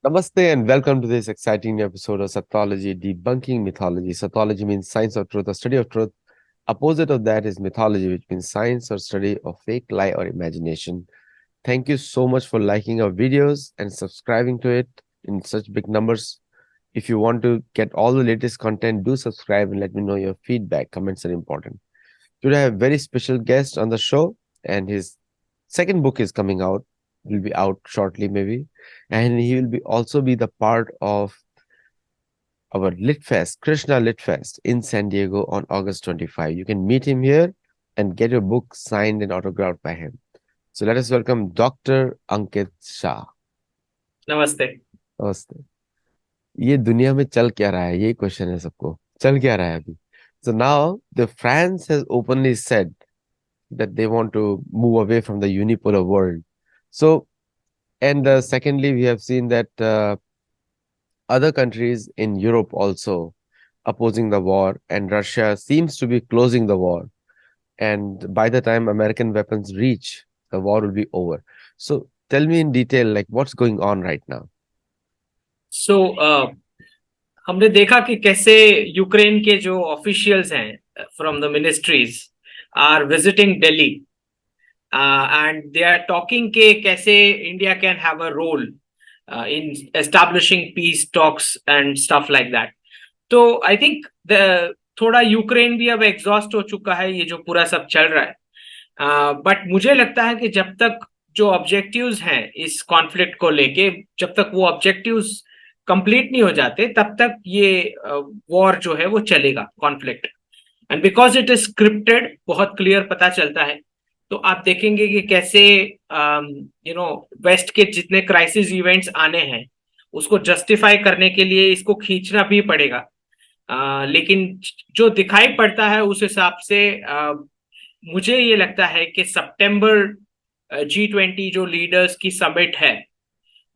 Namaste and welcome to this exciting new episode of Satyology Debunking Mythology. Satyology means science or truth, or study of truth. Opposite of that is mythology, which means science or study of fake, lie, or imagination. Thank you so much for liking our videos and subscribing to it in such big numbers. If you want to get all the latest content, do subscribe and let me know your feedback. Comments are important. Today I have a very special guest on the show, and his second book is coming out. Will be out shortly, maybe, and he will be also be the part of our Lit Fest, Krishna Lit Fest in San Diego on August 25. You can meet him here and get your book signed and autographed by him. So let us welcome Dr. Ankit Shah. नमस्ते। नमस्ते। ये दुनिया में चल क्या रहा है, यही क्वेश्चन है सबको, चल क्या रहा है अभी? So now the France has openly said that they want to move away from the unipolar world. So, and secondly, we have seen that other countries in Europe also opposing the war, and Russia seems to be closing the war. And by the time American weapons reach, the war will be over. So, tell me in detail, like what's going on right now? सो हमने देखा कि कैसे Ukraine के जो officials हैं from the ministries are visiting Delhi and they are talking के कैसे India can have a role in establishing peace talks and stuff like that. तो आई थिंक द थोड़ा यूक्रेन भी अब एग्जॉस्ट हो चुका है, ये जो पूरा सब चल रहा है। बट मुझे लगता है कि जब तक जो ऑब्जेक्टिव्स हैं इस कॉन्फ्लिक्ट को लेके, जब तक वो ऑब्जेक्टिव्स कंप्लीट नहीं हो जाते तब तक ये वॉर जो है वो चलेगा, conflict. And because it is scripted, बहुत क्लियर पता चलता है। तो आप देखेंगे कि कैसे वेस्ट के जितने क्राइसिस इवेंट्स आने हैं उसको जस्टिफाई करने के लिए इसको खींचना भी पड़ेगा। लेकिन जो दिखाई पड़ता है उस हिसाब से मुझे ये लगता है कि सितंबर G20 जो लीडर्स की समिट है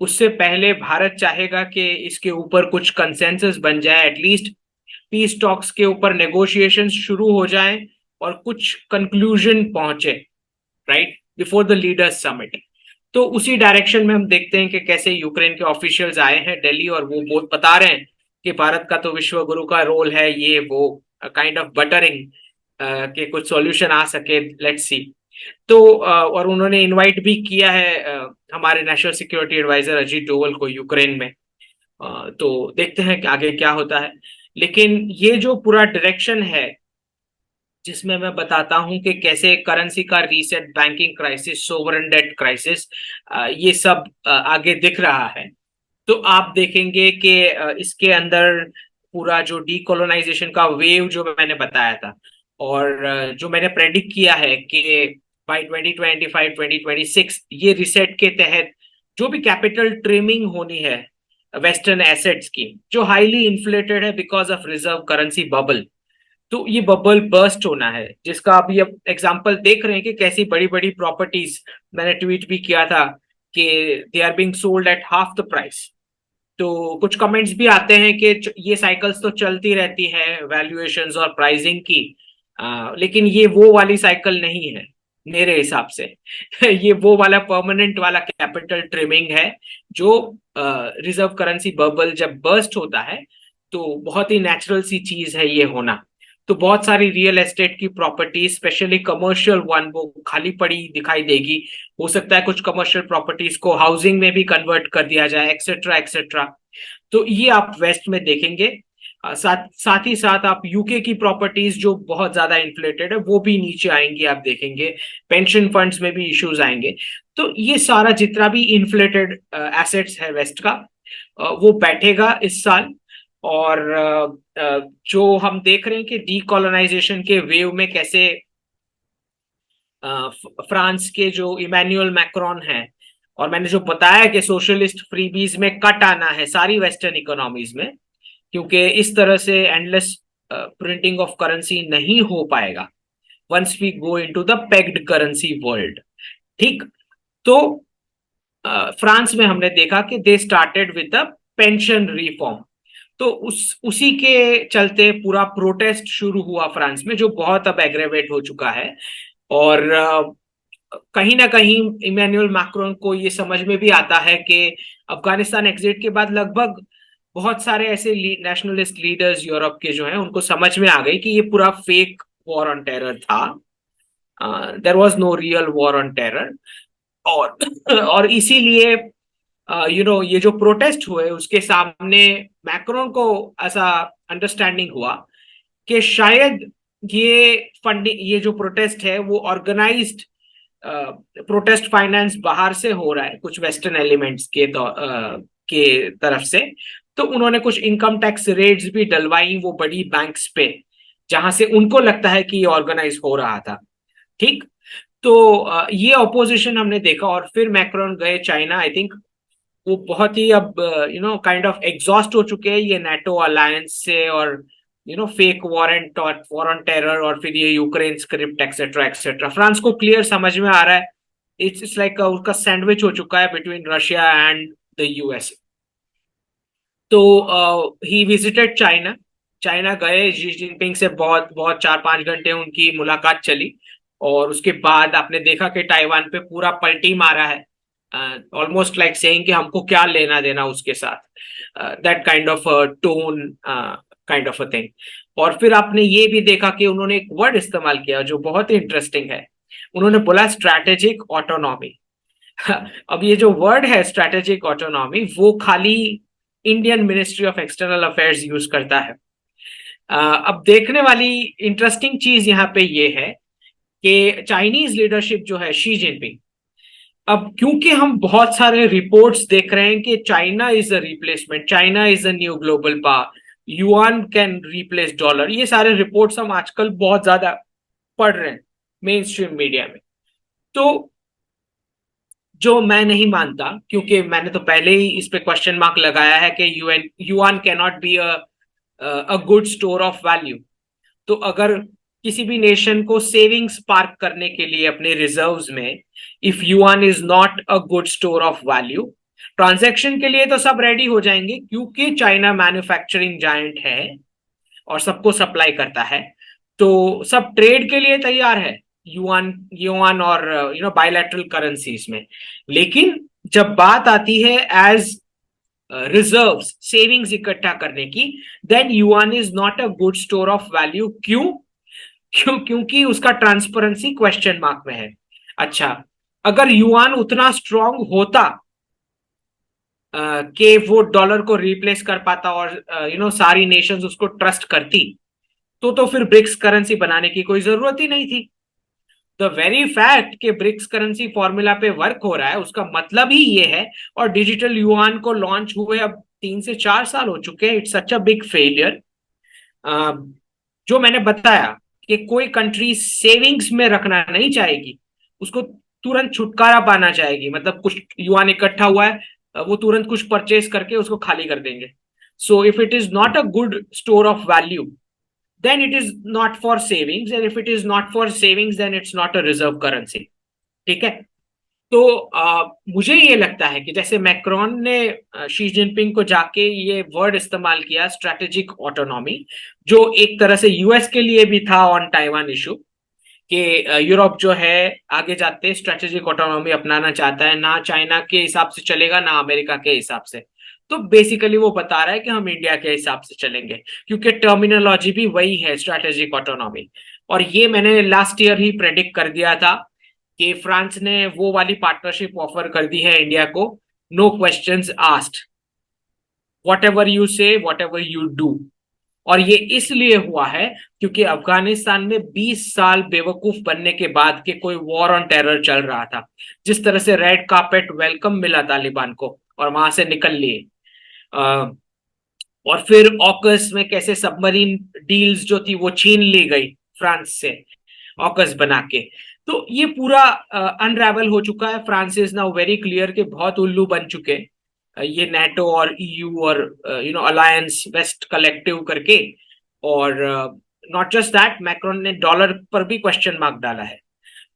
उससे पहले भारत चाहेगा कि इसके ऊपर कुछ कंसेंसस बन जाए, एटलीस्ट पीस टॉक्स के ऊपर नेगोशिएशन शुरू हो जाए और कुछ कंक्लूजन पहुंचे, right, before the leaders summit. तो उसी डायरेक्शन में हम देखते हैं कि कैसे यूक्रेन के ऑफिशियल्स आए हैं दिल्ली और वो बता रहे हैं कि भारत का तो विश्व गुरु का रोल है, ये वो काइंड ऑफ बटरिंग के कुछ सॉल्यूशन आ सके, लेट्स सी। तो और उन्होंने इनवाइट भी किया है हमारे national security adviser Ajit Doval को यूक्रेन में। तो देखते हैं कि आगे क्या होता है। लेकिन ये जो पूरा डायरेक्शन है जिसमें मैं बताता हूं कि कैसे करेंसी का reset, banking crisis, sovereign debt crisis, ये सब आगे दिख रहा है। तो आप देखेंगे कि इसके अंदर पूरा जो डीकोलोनाइजेशन का वेव जो मैंने बताया था और जो मैंने प्रेडिक्ट किया है कि बाय 2025 2026 ये रिसेट के तहत जो भी कैपिटल ट्रिमिंग होनी है वेस्टर्न एसेट्स की, जो हाईली इन्फ्लेटेड है because of reserve currency bubble, तो ये बबल बर्स्ट होना है, जिसका अभी अब एग्जांपल देख रहे हैं कि कैसी बड़ी बड़ी प्रॉपर्टीज, मैंने ट्वीट भी किया था कि they are being sold at half the price. तो कुछ कमेंट्स भी आते हैं कि ये साइकिल्स तो चलती रहती है वैल्यूएशंस और प्राइसिंग की, लेकिन ये वो वाली साइकिल नहीं है मेरे हिसाब से। ये वो वाला परमानेंट वाला कैपिटल ट्रिमिंग है जो रिजर्व करेंसी बबल जब बर्स्ट होता है तो बहुत ही नेचुरल सी चीज है ये होना। तो बहुत सारी रियल एस्टेट की प्रॉपर्टी, स्पेशली कमर्शियल वन, वो खाली पड़ी दिखाई देगी। हो सकता है कुछ कमर्शियल प्रॉपर्टीज को हाउसिंग में भी कन्वर्ट कर दिया जाए, एक्सेट्रा एक्सेट्रा। तो ये आप वेस्ट में देखेंगे। साथ साथ ही साथ आप यूके की प्रॉपर्टीज जो बहुत ज्यादा इन्फ्लेटेड है वो भी नीचे आएंगी, आप देखेंगे। पेंशन फंड्स में भी इश्यूज आएंगे। तो ये सारा जितना भी इन्फ्लेटेड एसेट्स है वेस्ट का, वो बैठेगा इस साल। और जो हम देख रहे हैं कि डीकोलोनाइजेशन के वेव में कैसे फ्रांस के जो इमैनुअल मैक्रोन हैं, और मैंने जो बताया कि सोशलिस्ट फ्रीबीज में कट आना है सारी वेस्टर्न इकोनॉमीज में, क्योंकि इस तरह से एंडलेस प्रिंटिंग ऑफ करेंसी नहीं हो पाएगा once we go into the pegged currency world. ठीक। तो फ्रांस में हमने देखा कि they started with the pension reform. तो उसी के चलते पूरा प्रोटेस्ट शुरू हुआ फ्रांस में, जो बहुत अब एग्रेवेट हो चुका है। और कहीं ना कहीं इमैनुअल मैक्रोन को ये समझ में भी आता है कि अफगानिस्तान एग्जिट के बाद लगभग बहुत सारे ऐसे नेशनलिस्ट लीडर्स यूरोप के जो हैं उनको समझ में आ गई कि ये पूरा फेक वॉर ऑन टेरर था, there was no real war on terror. और और इसीलिए ये जो प्रोटेस्ट हुए उसके सामने मैक्रोन को ऐसा अंडरस्टैंडिंग हुआ कि शायद ये फंडिंग, ये जो प्रोटेस्ट है वो ऑर्गेनाइज्ड प्रोटेस्ट फाइनेंस बाहर से हो रहा है कुछ वेस्टर्न एलिमेंट्स के तरफ से। तो उन्होंने कुछ इनकम टैक्स रेट्स भी डलवाई वो बड़ी बैंक्स पे, जहां से उनको लगता है कि ये ऑर्गेनाइज हो रहा था। ठीक। तो ये ऑपोजिशन हमने देखा और फिर मैक्रोन गए चाइना। आई थिंक वो बहुत ही अब काइंड ऑफ एग्जॉस्ट हो चुके हैं ये नेटो अलायंस से, और फेक वारंट और वॉर ऑन टेरर, और फिर ये Ukraine script etcetera etcetera. France को क्लियर समझ में आ रहा है, इट्स लाइक उसका सैंडविच हो चुका है between Russia and the US. तो ही विजिटेड चाइना। चाइना गए, शी जिनपिंग से बहुत बहुत 4-5 घंटे उनकी मुलाकात चली, और उसके बाद आपने देखा कि ताइवान पे पूरा पलटी मारा है, ऑलमोस्ट लाइक सेइंग कि हमको क्या लेना देना उसके साथ, that kind of tone, kind of a thing. और फिर आपने ये भी देखा कि उन्होंने एक वर्ड इस्तेमाल किया जो बहुत ही इंटरेस्टिंग है, उन्होंने बोला स्ट्रैटेजिक ऑटोनॉमी। अब ये जो वर्ड है स्ट्रैटेजिक ऑटोनॉमी, वो खाली Indian ministry of external affairs use करता है। अब देखने वाली इंटरेस्टिंग चीज यहाँ पे ये है कि चाइनीज लीडरशिप जो है, शी जिनपिंग, अब क्योंकि हम बहुत सारे रिपोर्ट्स देख रहे हैं कि China is a replacement, China is a new global power, yuan can replace dollar, ये सारे रिपोर्ट्स हम आजकल बहुत ज्यादा पढ़ रहे हैं मेन स्ट्रीम मीडिया में। तो जो मैं नहीं मानता, क्योंकि मैंने तो पहले ही इस पे क्वेश्चन मार्क लगाया है कि yuan can not be a good store of value. तो अगर किसी भी नेशन को सेविंग्स पार्क करने के लिए अपने रिजर्व्स में, if yuan is not a good store of value, transaction के लिए तो सब रेडी हो जाएंगे क्योंकि चाइना मैन्युफैक्चरिंग जायंट है और सबको सप्लाई करता है, तो सब ट्रेड के लिए तैयार है युआन युआन और बायलैटरल करेंसीज में। लेकिन जब बात आती है एज रिजर्व्स, सेविंग्स इकट्ठा करने की, then yuan is not a good store of value. क्योंकि उसका ट्रांसपेरेंसी क्वेश्चन मार्क में है। अच्छा, अगर युआन उतना स्ट्रांग होता कि वो डॉलर को रिप्लेस कर पाता और सारी नेशंस उसको ट्रस्ट करती, तो फिर ब्रिक्स करेंसी बनाने की कोई जरूरत ही नहीं थी। द वेरी फैक्ट कि ब्रिक्स करेंसी फॉर्मूला पे वर्क हो रहा है उसका मतलब ही ये है। और डिजिटल युआन को लॉन्च हुए अब 3 से 4 साल हो चुके हैं, it's such a big failure. जो मैंने बताया कि कोई कंट्री सेविंग्स में रखना नहीं चाहेगी, उसको तुरंत छुटकारा पाना चाहेगी, मतलब कुछ युआन इकट्ठा हुआ है, वो तुरंत कुछ परचेज करके उसको खाली कर देंगे। So if it is not a good store of value, then it is not for savings, and if it is not for savings then it's not a reserve currency। ठीक है। तो मुझे ये लगता है कि जैसे मैक्रोन ने शी जिनपिंग को जाके ये वर्ड इस्तेमाल किया स्ट्रेटेजिक ऑटोनॉमी, जो एक तरह से यूएस के लिए भी था ऑन ताइवान इशू, कि यूरोप जो है आगे जाते स्ट्रेटेजिक ऑटोनॉमी अपनाना चाहता है, ना चाइना के हिसाब से चलेगा ना अमेरिका के हिसाब से। तो बेसिकली वो बता रहा है कि हम इंडिया के हिसाब से चलेंगे, क्योंकि टर्मिनोलॉजी भी वही है स्ट्रेटेजिक ऑटोनॉमी। और ये मैंने लास्ट ईयर ही प्रेडिक्ट कर दिया था कि फ्रांस ने वो वाली पार्टनरशिप ऑफर कर दी है इंडिया को, no questions asked, whatever you say whatever you do. और ये इसलिए हुआ है क्योंकि अफगानिस्तान में 20 साल बेवकूफ बनने के बाद के कोई वॉर ऑन टेरर चल रहा था। जिस तरह से रेड कार्पेट वेलकम मिला तालिबान को और वहां से निकल लिए, और फिर ऑकस में कैसे सबमरीन डील्स जो थी वो छीन ली गई फ्रांस से ऑकस बना के। तो ये पूरा अनरेवल हो चुका है। France is now very clear कि बहुत उल्लू बन चुके ये नेटो और ईयू और अलायंस वेस्ट कलेक्टिव करके। और नॉट जस्ट दैट, मैक्रोन ने डॉलर पर भी क्वेश्चन मार्क डाला है।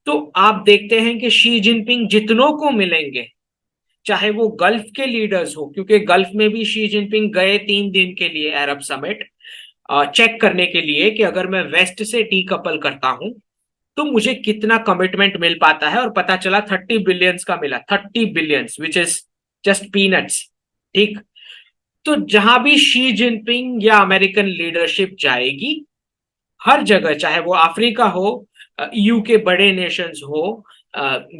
तो आप देखते हैं कि शी जिनपिंग जितनों को मिलेंगे, चाहे वो गल्फ के लीडर्स हो, क्योंकि गल्फ में भी शी जिनपिंग गए 3 दिन के लिए अरब समिट, चेक करने के लिए कि अगर मैं वेस्ट से डीकपल करता हूं तो मुझे कितना कमिटमेंट मिल पाता है, और पता चला 30 बिलियंस का मिला, 30 billions which is just peanuts. ठीक। तो जहां भी शी जिनपिंग या अमेरिकन लीडरशिप जाएगी, हर जगह, चाहे वो अफ्रीका हो, ईयू के बड़े नेशंस हो,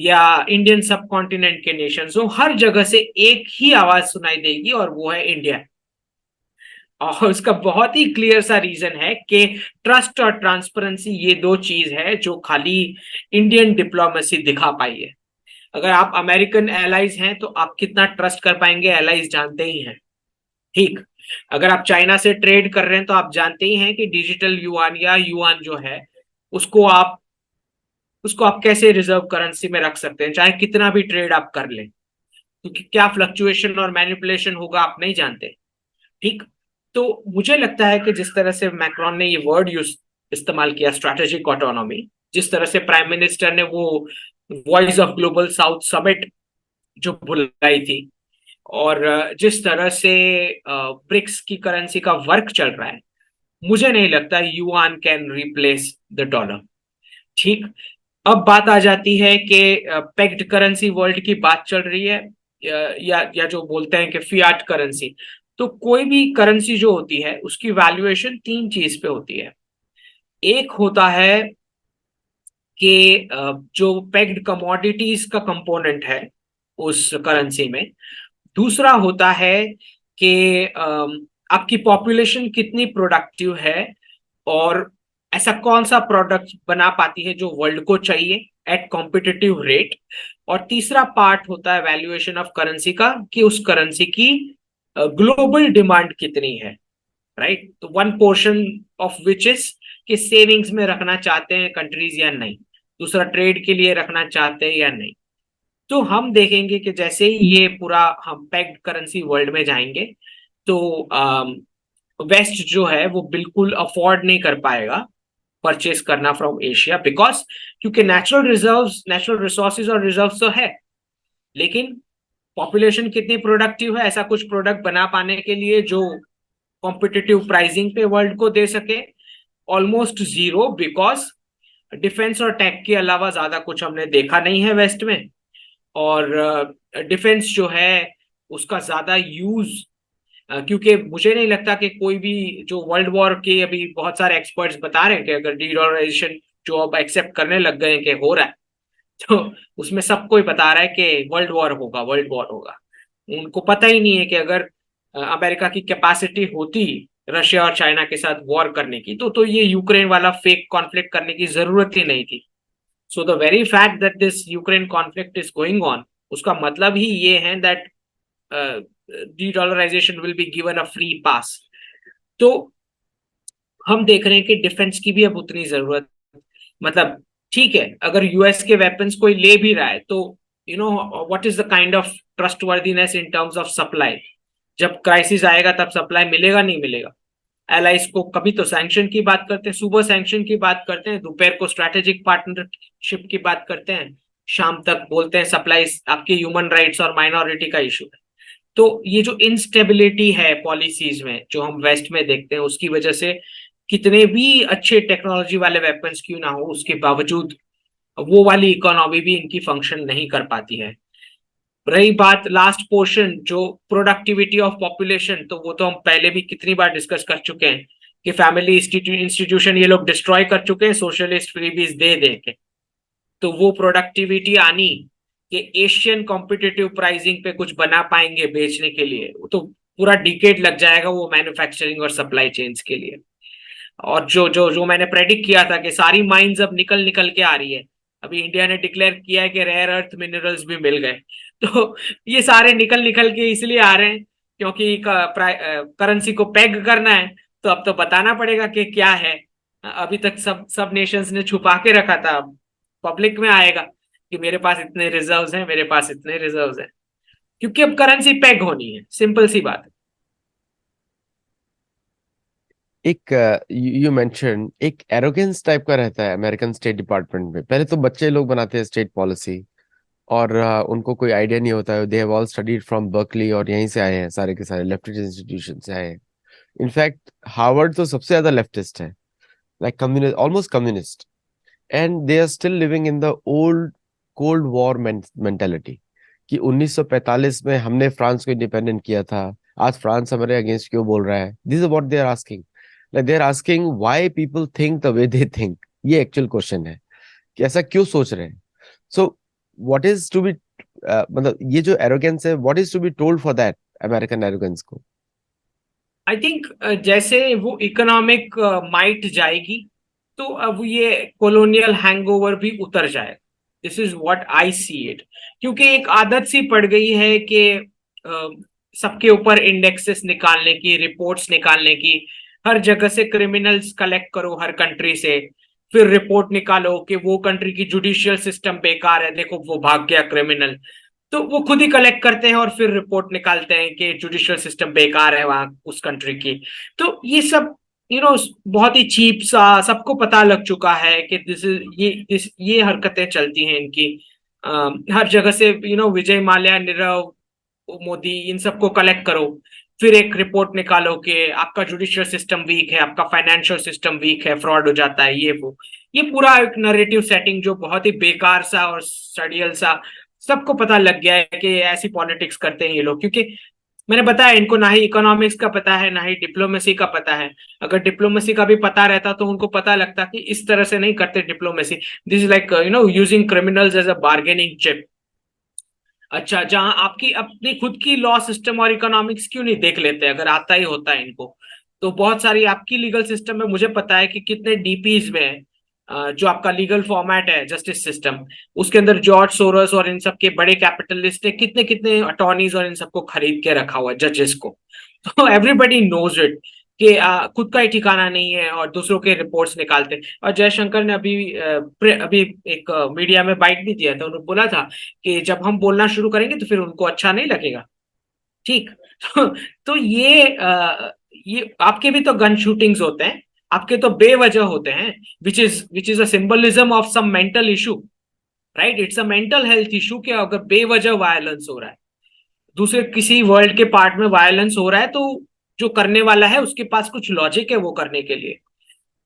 या इंडियन सब कॉन्टिनेंट के नेशंस हो, हर जगह से एक ही आवाज सुनाई देगी, और वो है इंडिया। और उसका बहुत ही क्लियर सा रीजन है कि ट्रस्ट और ट्रांसपेरेंसी ये दो चीज है जो खाली इंडियन डिप्लोमेसी दिखा पाई है। अगर आप अमेरिकन एलाइज हैं तो आप कितना ट्रस्ट कर पाएंगे, एलाइज जानते ही हैं। ठीक। अगर आप चाइना से ट्रेड कर रहे हैं तो आप जानते ही हैं कि डिजिटल युआन या युआन जो है, उसको आप उसको आप कैसे रिजर्व करेंसी में रख सकते हैं, चाहे कितना भी ट्रेड आप कर लें, क्योंकि क्या फ्लक्चुएशन और मैनिपुलेशन होगा आप नहीं जानते। ठीक। तो मुझे लगता है कि जिस तरह से मैक्रोन ने ये वर्ड यूज इस्तेमाल किया, स्ट्रैटेजिक ऑटोनॉमी, जिस तरह से प्राइम मिनिस्टर ने वो voice of global south summit जो बुलाई थी, और जिस तरह से ब्रिक्स की करेंसी का वर्क चल रहा है, मुझे नहीं लगता yuan can replace the dollar. ठीक। अब बात आ जाती है कि पेग्ड करेंसी वर्ल्ड की बात चल रही है, या जो बोलते हैं कि फियाट करेंसी। तो कोई भी करेंसी जो होती है उसकी वैल्यूएशन तीन चीज पे होती है। एक होता है कि जो पेग्ड कमोडिटीज का कंपोनेंट है उस करेंसी में। दूसरा होता है कि आपकी पॉपुलेशन कितनी प्रोडक्टिव है, और ऐसा कौन सा प्रोडक्ट बना पाती है जो वर्ल्ड को चाहिए एट कॉम्पिटिटिव रेट। और तीसरा पार्ट होता है वैल्यूएशन ऑफ करेंसी का, कि उस करेंसी की ग्लोबल डिमांड कितनी है। राइट। तो one portion of which is कि सेविंग्स में रखना चाहते हैं कंट्रीज या नहीं, दूसरा ट्रेड के लिए रखना चाहते हैं या नहीं। तो हम देखेंगे कि जैसे ही ये पूरा हम पैक्ड करेंसी वर्ल्ड में जाएंगे, तो वेस्ट जो है वो बिल्कुल अफोर्ड नहीं कर पाएगा परचेस करना फ्रॉम एशिया, बिकॉज क्योंकि नेचुरल रिसोर्सेज और रिजर्व तो है, लेकिन पॉपुलेशन कितनी प्रोडक्टिव है, ऐसा कुछ प्रोडक्ट बना पाने के लिए जो कॉम्पिटिटिव प्राइसिंग पे वर्ल्ड को दे सके, ऑलमोस्ट जीरो। बिकॉज डिफेंस और टेक के अलावा ज्यादा कुछ हमने देखा नहीं है वेस्ट में, और डिफेंस जो है उसका ज्यादा यूज, क्योंकि मुझे नहीं लगता कि कोई भी, जो वर्ल्ड वॉर के अभी बहुत सारे एक्सपर्ट्स बता रहे हैं कि अगर डीडॉलराइजेशन जो अब एक्सेप्ट करने लग गए हैं कि हो रहा है, तो उसमें सबको ही बता रहा है कि वर्ल्ड वॉर होगा, वर्ल्ड वॉर होगा। उनको पता ही नहीं है कि अगर अमेरिका की कैपेसिटी होती रशिया और चाइना के साथ वॉर करने की, तो ये यूक्रेन वाला फेक कॉन्फ्लिक्ट करने की जरूरत ही नहीं थी। So the very fact that this Ukraine conflict is going on, उसका मतलब ही ये है that dedollarization will be given a free pass. तो हम देख रहे हैं कि डिफेंस की भी अब उतनी जरूरत, मतलब ठीक है, अगर यूएस के वेपन्स कोई ले भी रहा है तो what is the kind of trustworthiness in terms of supply. जब क्राइसिस आएगा तब सप्लाई मिलेगा नहीं मिलेगा। एलाइज को कभी तो सैंक्शन की बात करते हैं, सुबह सैंक्शन की बात करते हैं, दोपहर को स्ट्रैटेजिक पार्टनरशिप की बात करते हैं, शाम तक बोलते हैं सप्लाई आपके ह्यूमन राइट्स और माइनॉरिटी का इशू है। तो ये जो इनस्टेबिलिटी है पॉलिसीज में जो हम वेस्ट में देखते हैं, उसकी वजह से कितने भी अच्छे टेक्नोलॉजी वाले वेपन्स क्यों ना हो, उसके बावजूद वो वाली इकोनॉमी भी इनकी फंक्शन नहीं कर पाती है। रही बात लास्ट पोर्शन जो प्रोडक्टिविटी ऑफ पॉपुलेशन, तो वो तो हम पहले भी कितनी बार डिस्कस कर चुके हैं कि फैमिली इंस्टीट्यूशन ये लोग डिस्ट्रॉय कर चुके हैं सोशलिस्ट फ्रीबीज दे दे के। तो वो प्रोडक्टिविटी आनी कि एशियन कॉम्पिटिटिव प्राइसिंग पे कुछ बना पाएंगे बेचने के लिए, तो पूरा डिकेड लग जाएगा वो मैन्युफैक्चरिंग और सप्लाई चेन्स के लिए। और जो जो जो मैंने प्रेडिक्ट किया था कि सारी माइंस अब निकल निकल के आ रही है, अभी इंडिया ने डिक्लेयर किया है कि रेयर अर्थ मिनरल्स भी मिल गए। तो ये सारे निकल निकल के इसलिए आ रहे हैं क्योंकि करेंसी को पेग करना है, तो अब तो बताना पड़ेगा कि क्या है। अभी तक सब सब नेशंस ने छुपा के रखा था, पब्लिक में आएगा कि मेरे पास इतने रिजर्व्स हैं, मेरे पास इतने रिजर्व्स हैं, क्योंकि अब करेंसी पेग होनी है, सिंपल सी बात है। एक यू मेंशन एक एरोगेंस टाइप का रहता है अमेरिकन स्टेट डिपार्टमेंट में। पहले तो बच्चे लोग बनाते हैं स्टेट पॉलिसी, और उनको कोई आइडिया नहीं होता है। They have all studied from Berkeley, और यहीं से आए हैं, सारे के सारे लेफ्टिस्ट इंस्टीट्यूशन से आए हैं। इनफैक्ट हार्वर्ड तो सबसे ज्यादा लेफ्टिस्ट है, like communist, almost communist. And they are still living in the old cold war mentality कि 1945 में हमने फ्रांस को इंडिपेंडेंट किया था, आज फ्रांस हमारे अगेंस्ट क्यों बोल रहा है। This is what they are asking, like they are asking why people think the way they think. ये एक्चुअल क्वेश्चन है कि ऐसा क्यों सोच रहे हैं। So what is to be, मतलब ये जो एरोगेंस है, what is to be told for that American arrogance को? आई थिंक जैसे वो इकोनॉमिक माइट जाएगी तो अब ये कॉलोनियल हैंगओवर भी उतर जाए। This is what I see it. क्योंकि एक आदत सी पड़ गई है कि सबके ऊपर इंडेक्सेस निकालने की, रिपोर्ट्स निकालने की, हर जगह से क्रिमिनल्स कलेक्ट करो हर कंट्री से, फिर रिपोर्ट निकालो कि वो कंट्री की जुडिशियल सिस्टम बेकार है, देखो वो भाग गया क्रिमिनल। तो वो खुद ही कलेक्ट करते हैं और फिर रिपोर्ट निकालते हैं कि जुडिशियल सिस्टम बेकार है वहां उस कंट्री की। तो ये सब बहुत ही चीप सा, सबको पता लग चुका है कि दिस इज ये हरकतें चलती हैं इनकी। हर जगह से विजय माल्या, नीरव मोदी, इन सबको कलेक्ट करो, फिर एक रिपोर्ट निकालो कि आपका जुडिशियल सिस्टम वीक है, आपका फाइनेंशियल सिस्टम वीक है, फ्रॉड हो जाता है, ये वो। ये पूरा एक नरेटिव सेटिंग जो बहुत ही बेकार सा और सड़ियल सा, सबको पता लग गया है कि ऐसी पॉलिटिक्स करते हैं ये लोग। क्योंकि मैंने बताया इनको ना ही इकोनॉमिक्स का पता है ना ही डिप्लोमेसी का पता है। अगर डिप्लोमेसी का भी पता रहता तो उनको पता लगता कि इस तरह से नहीं करते diplomacy. This is like using criminals as a bargaining chip. अच्छा, जहां आपकी अपनी खुद की लॉ सिस्टम और इकोनॉमिक्स क्यों नहीं देख लेते अगर आता ही होता है इनको। तो बहुत सारी आपकी लीगल सिस्टम में मुझे पता है कि कितने डीपीज में है, जो आपका लीगल फॉर्मेट है जस्टिस सिस्टम, उसके अंदर जॉर्ज सोरोस और इन सब के बड़े कैपिटलिस्ट ने कितने कितने अटॉर्नीज और इन सबको खरीद के रखा हुआ है, जजेस को। तो एवरीबडी नोज इट कि खुद का ही ठिकाना नहीं है और दूसरों के रिपोर्ट्स निकालते हैं। और जयशंकर ने अभी एक मीडिया में बाइट भी दिया था, उन्होंने बोला था कि जब हम बोलना शुरू करेंगे तो फिर उनको अच्छा नहीं लगेगा। ठीक। तो ये आपके भी तो गन शूटिंग्स होते हैं, आपके तो बेवजह होते हैं, which is a symbolism of some mental issue, right? It's a mental health issue कि अगर बेवजह वायलेंस हो रहा है, दूसरे किसी वर्ल्ड के पार्ट में वायलेंस हो रहा है, तो जो करने वाला है उसके पास कुछ लॉजिक है वो करने के लिए,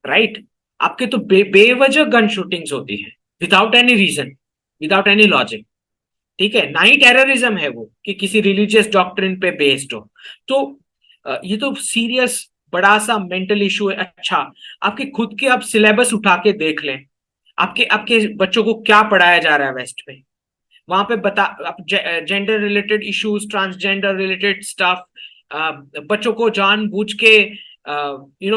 राइट? आपके तो बेवजह गन शूटिंग्स होती है, without any reason, without any logic. ठीक है, ना ही टेररिज्म है वो कि किसी रिलीजियस डॉक्ट्रिन पे बेस्ड हो। तो ये तो सीरियस बड़ा सा मेंटल इशू है। अच्छा, आपके खुद के आप सिलेबस उठा के देख लें, आपके आपके बच्चों को क्या पढ़ाया जा रहा है वेस्ट में। वहां पे बता आप gender related issues, transgender related stuff, बच्चों को जानबूझ के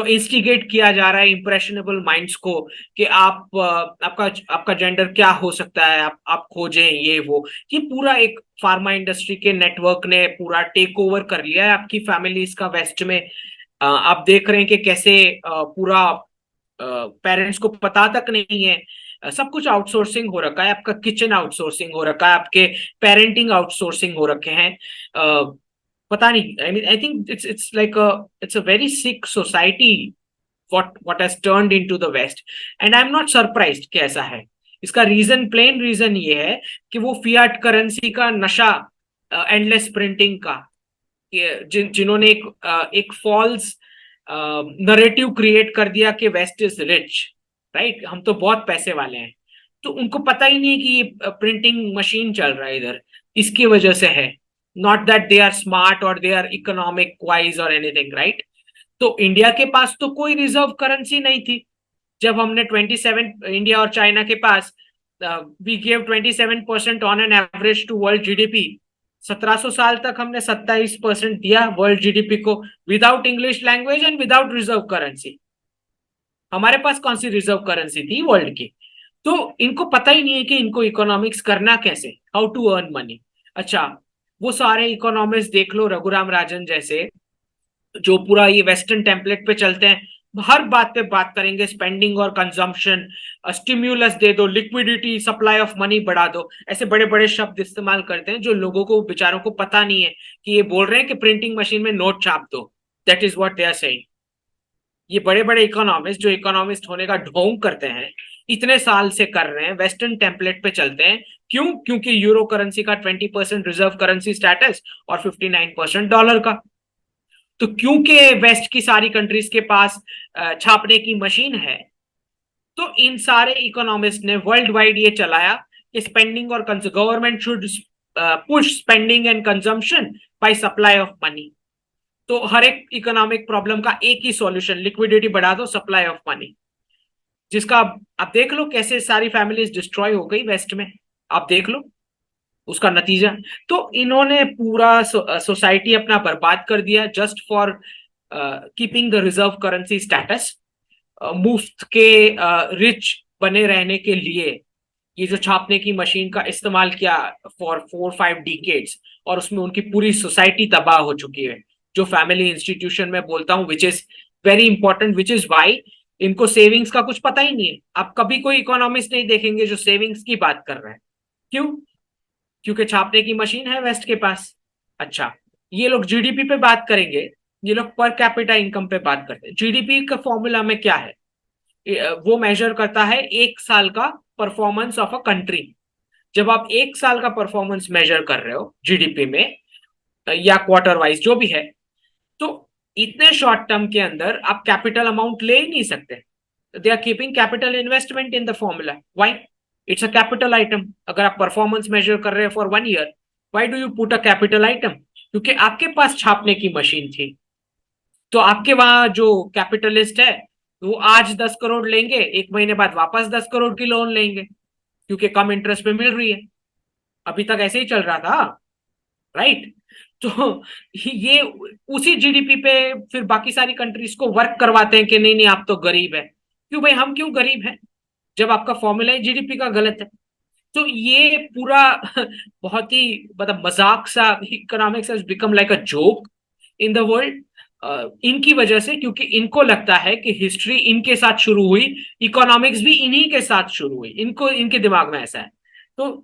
इंस्टिगेट किया जा रहा है इंप्रेशनेबल माइंड्स को कि आपका आपका जेंडर क्या हो सकता है, आप खोजें ये वो। ये पूरा एक फार्मा इंडस्ट्री के नेटवर्क ने पूरा टेक ओवर कर लिया है आपकी फैमिलीज का वेस्ट में। आप देख रहे हैं कि कैसे पूरा पेरेंट्स को पता तक नहीं है, सब कुछ आउटसोर्सिंग हो रखा है, आपका किचन आउटसोर्सिंग हो रखा है, आपके पेरेंटिंग आउटसोर्सिंग हो रखे हैं। पता नहीं, I think it's like it's a very sick society what has turned into the west, and I'm not surprised कि ऐसा है। इसका रीजन, प्लेन रीजन ये है कि वो फियाट करेंसी का नशा, एंडलेस प्रिंटिंग का, जिन्होंने एक फॉल्स नरेटिव क्रिएट कर दिया कि वेस्ट इज रिच, राइट, हम तो बहुत पैसे वाले हैं। तो उनको पता ही नहीं है कि ये प्रिंटिंग मशीन चल रहा है इधर, इसकी वजह से है। Not that they are smart और दे आर इकोनॉमिक वाइज और एनीथिंग, राइट? तो इंडिया के पास तो कोई रिजर्व करेंसी नहीं थी जब हमने 27, इंडिया और चाइना के पास we give 27% on an average to world GDP. 1700 साल तक हमने 27% दिया वर्ल्ड जीडीपी को, without English language and without reserve currency. हमारे पास कौन सी रिजर्व करेंसी थी वर्ल्ड की? तो इनको पता ही नहीं है कि इनको इकोनॉमिक्स करना कैसे, हाउ टू अर्न मनी। अच्छा, वो सारे इकोनॉमिक्स देख लो, रघुराम राजन जैसे, जो पूरा ये वेस्टर्न टेम्पलेट पे चलते हैं, हर बात पे बात करेंगे स्पेंडिंग और कंजम्पशन, स्टिम्युलस दे दो, लिक्विडिटी, सप्लाई ऑफ मनी बढ़ा दो, ऐसे बड़े बड़े शब्द इस्तेमाल करते हैं जो लोगों को, बेचारों को पता नहीं है कि ये बोल रहे हैं कि प्रिंटिंग मशीन में नोट छाप दो। That is what they are saying. ये बड़े बड़े इकोनॉमिस्ट जो इकोनॉमिस्ट होने का ढोंग करते हैं, इतने साल से कर रहे हैं, वेस्टर्न टेम्पलेट पे चलते हैं। क्यों? क्योंकि यूरो करेंसी का 20% रिजर्व करेंसी स्टेटस और 59% डॉलर का। तो क्योंकि वेस्ट की सारी कंट्रीज के पास छापने की मशीन है, तो इन सारे इकोनॉमिस्ट ने वर्ल्ड वाइड ये चलाया कि स्पेंडिंग और government should push spending and consumption by supply of money. तो हर एक इकोनॉमिक प्रॉब्लम का एक ही सॉल्यूशन, लिक्विडिटी बढ़ा दो, सप्लाई ऑफ मनी, जिसका आप देख लो कैसे सारी फैमिलीज डिस्ट्रॉय हो गई वेस्ट में, आप देख लो उसका नतीजा। तो इन्होंने पूरा सोसाइटी अपना बर्बाद कर दिया just for keeping the reserve currency status, मुफ्त के रिच बने रहने के लिए ये जो छापने की मशीन का इस्तेमाल किया फॉर 4-5 डिकेड्स, और उसमें उनकी पूरी सोसाइटी तबाह हो चुकी है। जो फैमिली इंस्टीट्यूशन में बोलता हूँ which is very important, which is why इनको सेविंग्स का कुछ पता ही नहीं है। आप कभी कोई इकोनॉमिस्ट नहीं देखेंगे जो सेविंग्स की बात कर रहे हैं। क्यों? क्योंकि छापने की मशीन है वेस्ट के पास। अच्छा, ये लोग जीडीपी पे बात करेंगे, ये लोग पर कैपिटा इनकम पे बात करते हैं। जीडीपी का फॉर्मूला में क्या है? वो मेजर करता है एक साल का परफॉर्मेंस ऑफ अ कंट्री। जब आप एक साल का परफॉर्मेंस मेजर कर रहे हो जीडीपी में या क्वार्टर वाइज जो भी है, तो इतने शॉर्ट टर्म के अंदर आप कैपिटल अमाउंट ले ही नहीं सकते। They are keeping capital investment in the formula. Why? It's a capital item. अगर आप परफॉर्मेंस मेजर कर रहे हैं for 1 year, why do you put a capital item? क्योंकि आपके पास छापने की मशीन थी, तो आपके वहां जो कैपिटलिस्ट है वो आज 10 करोड़ लेंगे, 1 महीने बाद वापस 10 करोड़ की लोन लेंगे क्योंकि कम इंटरेस्ट पे मिल रही है। अभी तक ऐसे ही चल रहा था, राइट? तो ये उसी जीडीपी पे फिर बाकी सारी कंट्रीज को वर्क करवाते हैं कि नहीं नहीं आप तो गरीब है। क्यों भाई, हम क्यों गरीब हैं जब आपका फॉर्मूला ही जीडीपी का गलत है? तो ये पूरा बहुत ही मतलब मजाक सा, economics has become like a joke in the world, इनकी वजह से, क्योंकि इनको लगता है कि हिस्ट्री इनके साथ शुरू हुई, इकोनॉमिक्स भी इन्हीं के साथ शुरू हुई। इनको, इनके दिमाग में ऐसा है। तो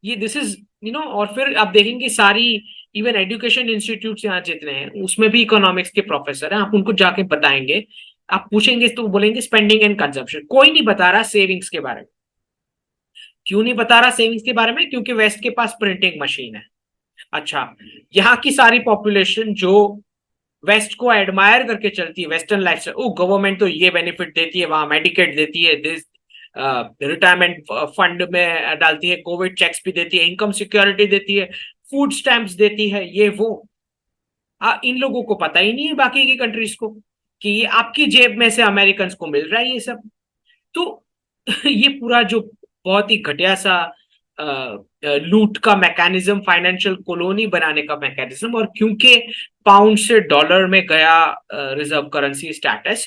ये दिस इज और फिर आप देखेंगे सारी इवन एजुकेशन इंस्टीट्यूट यहाँ जितने हैं उसमें भी इकोनॉमिक्स के प्रोफेसर हैं। आप उनको जाके बताएंगे, आप पूछेंगे तो बोलेंगे स्पेंडिंग एंड कंजम्पशन। कोई नहीं बता रहा सेविंग्स के बारे में। क्यों नहीं बता रहा सेविंग्स के बारे में? क्योंकि वेस्ट के पास प्रिंटिंग मशीन है। अच्छा, यहाँ की सारी पॉपुलेशन जो वेस्ट को एडमायर करके चलती है, वेस्टर्न लाइफ, ओ गवर्नमेंट तो ये बेनिफिट देती है, वहां मेडिकेट देती है, दिस रिटायरमेंट फंड में डालती है, कोविड चेक्स भी देती है, इनकम सिक्योरिटी देती है, फूड स्टैंप्स देती है, ये वो। इन लोगों को पता ही नहीं है बाकी की कंट्रीज को कि ये आपकी जेब में से अमेरिकन को मिल रहा है ये सब। तो ये पूरा जो बहुत ही घटिया सा लूट का मैकेनिज्म, फाइनेंशियल कॉलोनी बनाने का मैकेनिज्म, और क्योंकि पाउंड से डॉलर में गया रिजर्व करेंसी स्टेटस,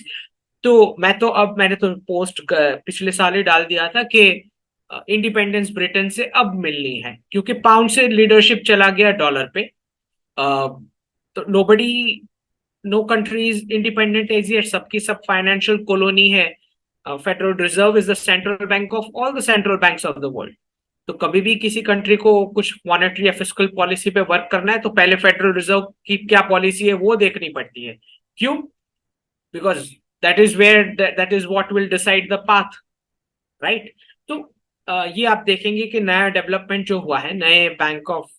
तो मैंने तो पोस्ट पिछले साल ही डाल दिया था कि इंडिपेंडेंस ब्रिटेन से अब मिलनी है, क्योंकि पाउंड से लीडरशिप चला गया डॉलर पे। तो no country is independent as yet, सबकी सब फाइनेंशियल कॉलोनी है। Federal reserve is the central bank of all the central banks of the world. तो कभी भी किसी कंट्री को कुछ मॉनेटरी या फिस्कल पॉलिसी पे वर्क करना है तो पहले फेडरल रिजर्व की क्या पॉलिसी है वो देखनी पड़ती है। क्यों? Because that is what will decide the path, right? तो ये आप देखेंगे कि नया डेवलपमेंट जो हुआ है, नए बैंक ऑफ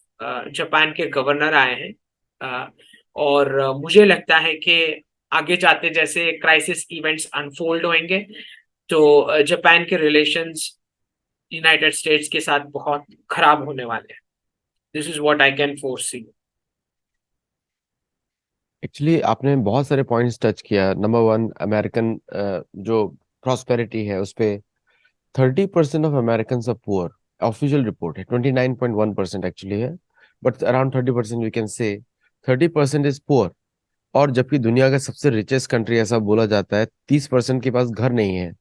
जापान के गवर्नर आए हैं, और मुझे लगता है कि आगे जाते जैसे क्राइसिस इवेंट्स अनफोल्ड होंगे तो जापान के रिलेशंस यूनाइटेड स्टेट्स के साथ बहुत खराब होने वाले हैं। This is what I can foresee. Actually आपने बहुत सारे पॉइंट्स टच किया। नंबर वन, अमेरिकन जो प्रॉस्पेरिटी है उस पे 30% of American are poor. Official report है 29.1% एक्चुअली है, but around 30% we can say 30% is poor. और जबकि दुनिया का सबसे रिचेस्ट कंट्री ऐसा बोला जाता है, 30% के पास घर नहीं है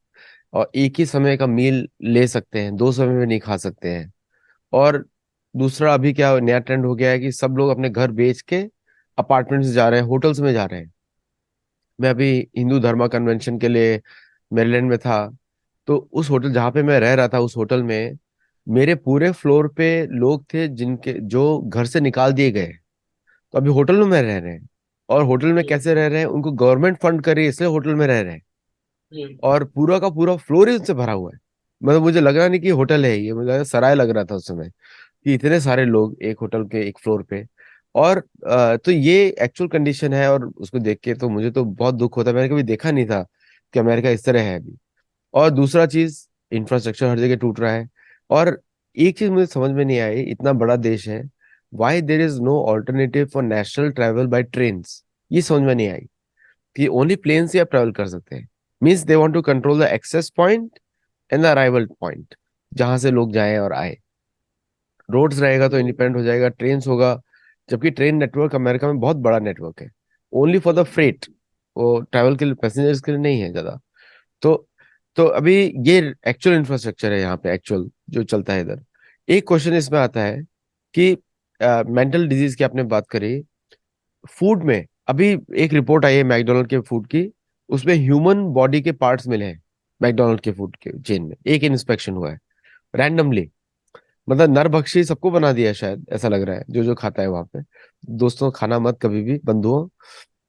और एक ही समय का मील ले सकते हैं, 2 समय में नहीं खा सकते हैं। और दूसरा, अभी क्या नया ट्रेंड हो गया है कि सब लोग अपने घर बेच के अपार्टमेंट्स जा रहे हैं, होटल्स में जा रहे हैं। मैं अभी हिंदू धर्मा कन्वेंशन के लिए मेरीलैंड में था, तो उस होटल जहाँ पे मैं रह रहा था, उस होटल में मेरे पूरे फ्लोर पे लोग थे जिनके जो घर से निकाल दिए गए, तो अभी होटल में रह रहे हैं। और होटल में कैसे रह रहे हैं? उनको गवर्नमेंट फंड कर रही है इसलिए होटल में रह रहे हैं, और पूरा का पूरा फ्लोर ही उनसे भरा हुआ है। मतलब मुझे लग रहा नहीं कि होटल है ये, मुझे लगा सराय लग रहा था उस समय कि इतने सारे लोग एक होटल के एक फ्लोर पे। और तो ये एक्चुअल कंडीशन है, और उसको देख के तो मुझे तो बहुत दुख होता है। मैंने कभी देखा नहीं था कि अमेरिका इस तरह है अभी। और दूसरा चीज, इंफ्रास्ट्रक्चर हर जगह टूट रहा है। और एक चीज मुझे समझ में नहीं आई, इतना बड़ा देश है, why there is no alternative for national travel by train. ये समझ में नहीं आई कि ओनली प्लेन से आप ट्रैवल कर सकते हैं। Means they want to control the access point and the arrival point, जहां से लोग जाए और आए। रोड्स रहेगा तो इंडिपेंडेंट हो जाएगा, ट्रेन होगा, जबकि ट्रेन नेटवर्क अमेरिका में बहुत बड़ा नेटवर्क है, ओनली फॉर द फ्रेट, वो ट्रैवल के लिए, पैसेंजर्स के लिए नहीं है ज्यादा। तो तो अभी ये एक्चुअल इंफ्रास्ट्रक्चर है यहाँ पे, एक्चुअल जो चलता है इधर। एक क्वेश्चन इसमें आता है कि मेंटल डिजीज की आपने बात करी, फूड में अभी एक रिपोर्ट आई है मैकडोनल्ड के फूड की, उसमें ह्यूमन बॉडी के पार्ट्स मिले हैं मैकडोनल्ड के फूड के चेन में, एक इंस्पेक्शन हुआ है रैंडमली। मतलब नरभक्षी सबको बना दिया है शायद, ऐसा लग रहा है जो जो खाता है वहां पे। दोस्तों, खाना मत कभी भी, बंधुओं।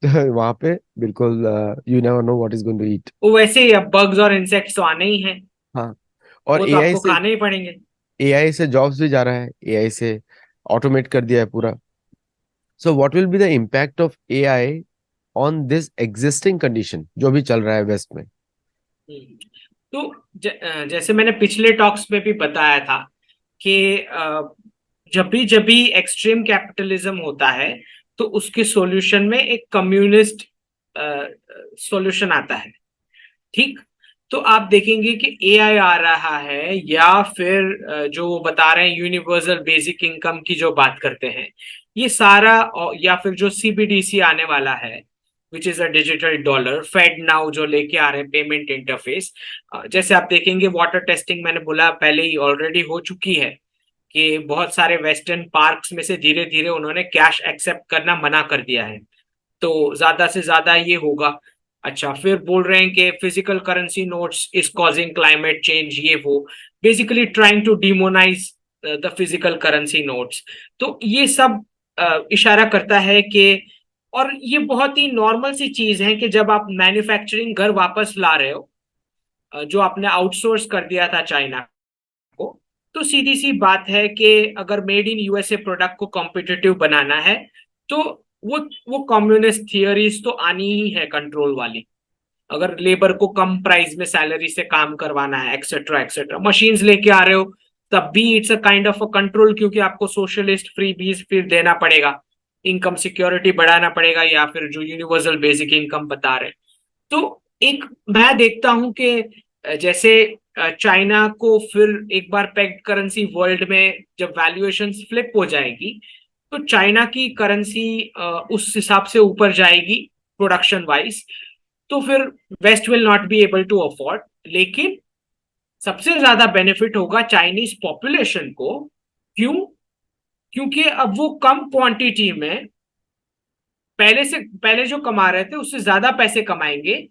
वहां पे बिल्कुल, you never know what is going to eat. वो वैसे ही अब बग्स और इंसेक्ट्स तो आने ही हैं, हाँ। और वो तो एआई आपको से, खाने ही पड़ेंगे। एआई से जॉब्स भी जा रहा है, एआई से ऑटोमेट कर दिया है पूरा। So what will be the impact of AI on this existing condition जो भी चल रहा है वेस्ट में? हम्म। तो जैसे मैंने पिछले टॉक्स में भी बताया था कि जब भी एक्सट्रीम कैपिटलिज्म होता है तो उसके सॉल्यूशन में एक कम्युनिस्ट सॉल्यूशन आता है। ठीक। तो आप देखेंगे कि एआई आ रहा है, या फिर जो वो बता रहे हैं यूनिवर्सल बेसिक इनकम की जो बात करते हैं, ये सारा या फिर जो सीबीडीसी आने वाला है, which is a digital dollar, fed now जो लेके आ रहे हैं पेमेंट इंटरफेस। जैसे आप देखेंगे वाटर टेस्टिंग मैंने बोला पहले ही ऑलरेडी हो चुकी है, कि बहुत सारे वेस्टर्न पार्क्स में से धीरे धीरे उन्होंने कैश एक्सेप्ट करना मना कर दिया है। तो ज्यादा से ज्यादा ये होगा। अच्छा, फिर बोल रहे हैं कि physical currency notes is causing climate change, ये वो basically trying to demonise the physical currency notes. तो ये सब इशारा करता है कि, और ये बहुत ही नॉर्मल सी चीज है कि जब आप मैन्युफैक्चरिंग घर वापस ला रहे हो, जो आपने आउटसोर्स कर दिया था चाइना को, तो सीधी सी बात है कि अगर मेड इन यूएसए प्रोडक्ट को कॉम्पिटिटिव बनाना है, तो वो वो कम्युनिस्ट थियरीज तो आनी ही है कंट्रोल वाली। अगर लेबर को कम प्राइस में सैलरी से काम करवाना है, एक्सेट्रा एक्सेट्रा, मशीन्स लेके आ रहे हो, तब भी it's a kind of a control, क्योंकि आपको सोशलिस्ट फ्री बीज फिर देना पड़ेगा, इनकम सिक्योरिटी बढ़ाना पड़ेगा, या फिर जो यूनिवर्सल बेसिक इनकम बता रहे हैं। तो एक मैं देखता हूं कि जैसे चाइना को फिर एक बार पेग्ड करेंसी वर्ल्ड में जब वैल्यूएशन फ्लिप हो जाएगी, तो चाइना की करेंसी उस हिसाब से ऊपर जाएगी प्रोडक्शन वाइज, तो फिर west will not be able to afford. लेकिन सबसे ज्यादा बेनिफिट होगा चाइनीज पॉपुलेशन को। क्यों? क्योंकि अब वो कम क्वांटिटी में पहले जो कमा रहे थे उससे ज्यादा पैसे कमाएंगे,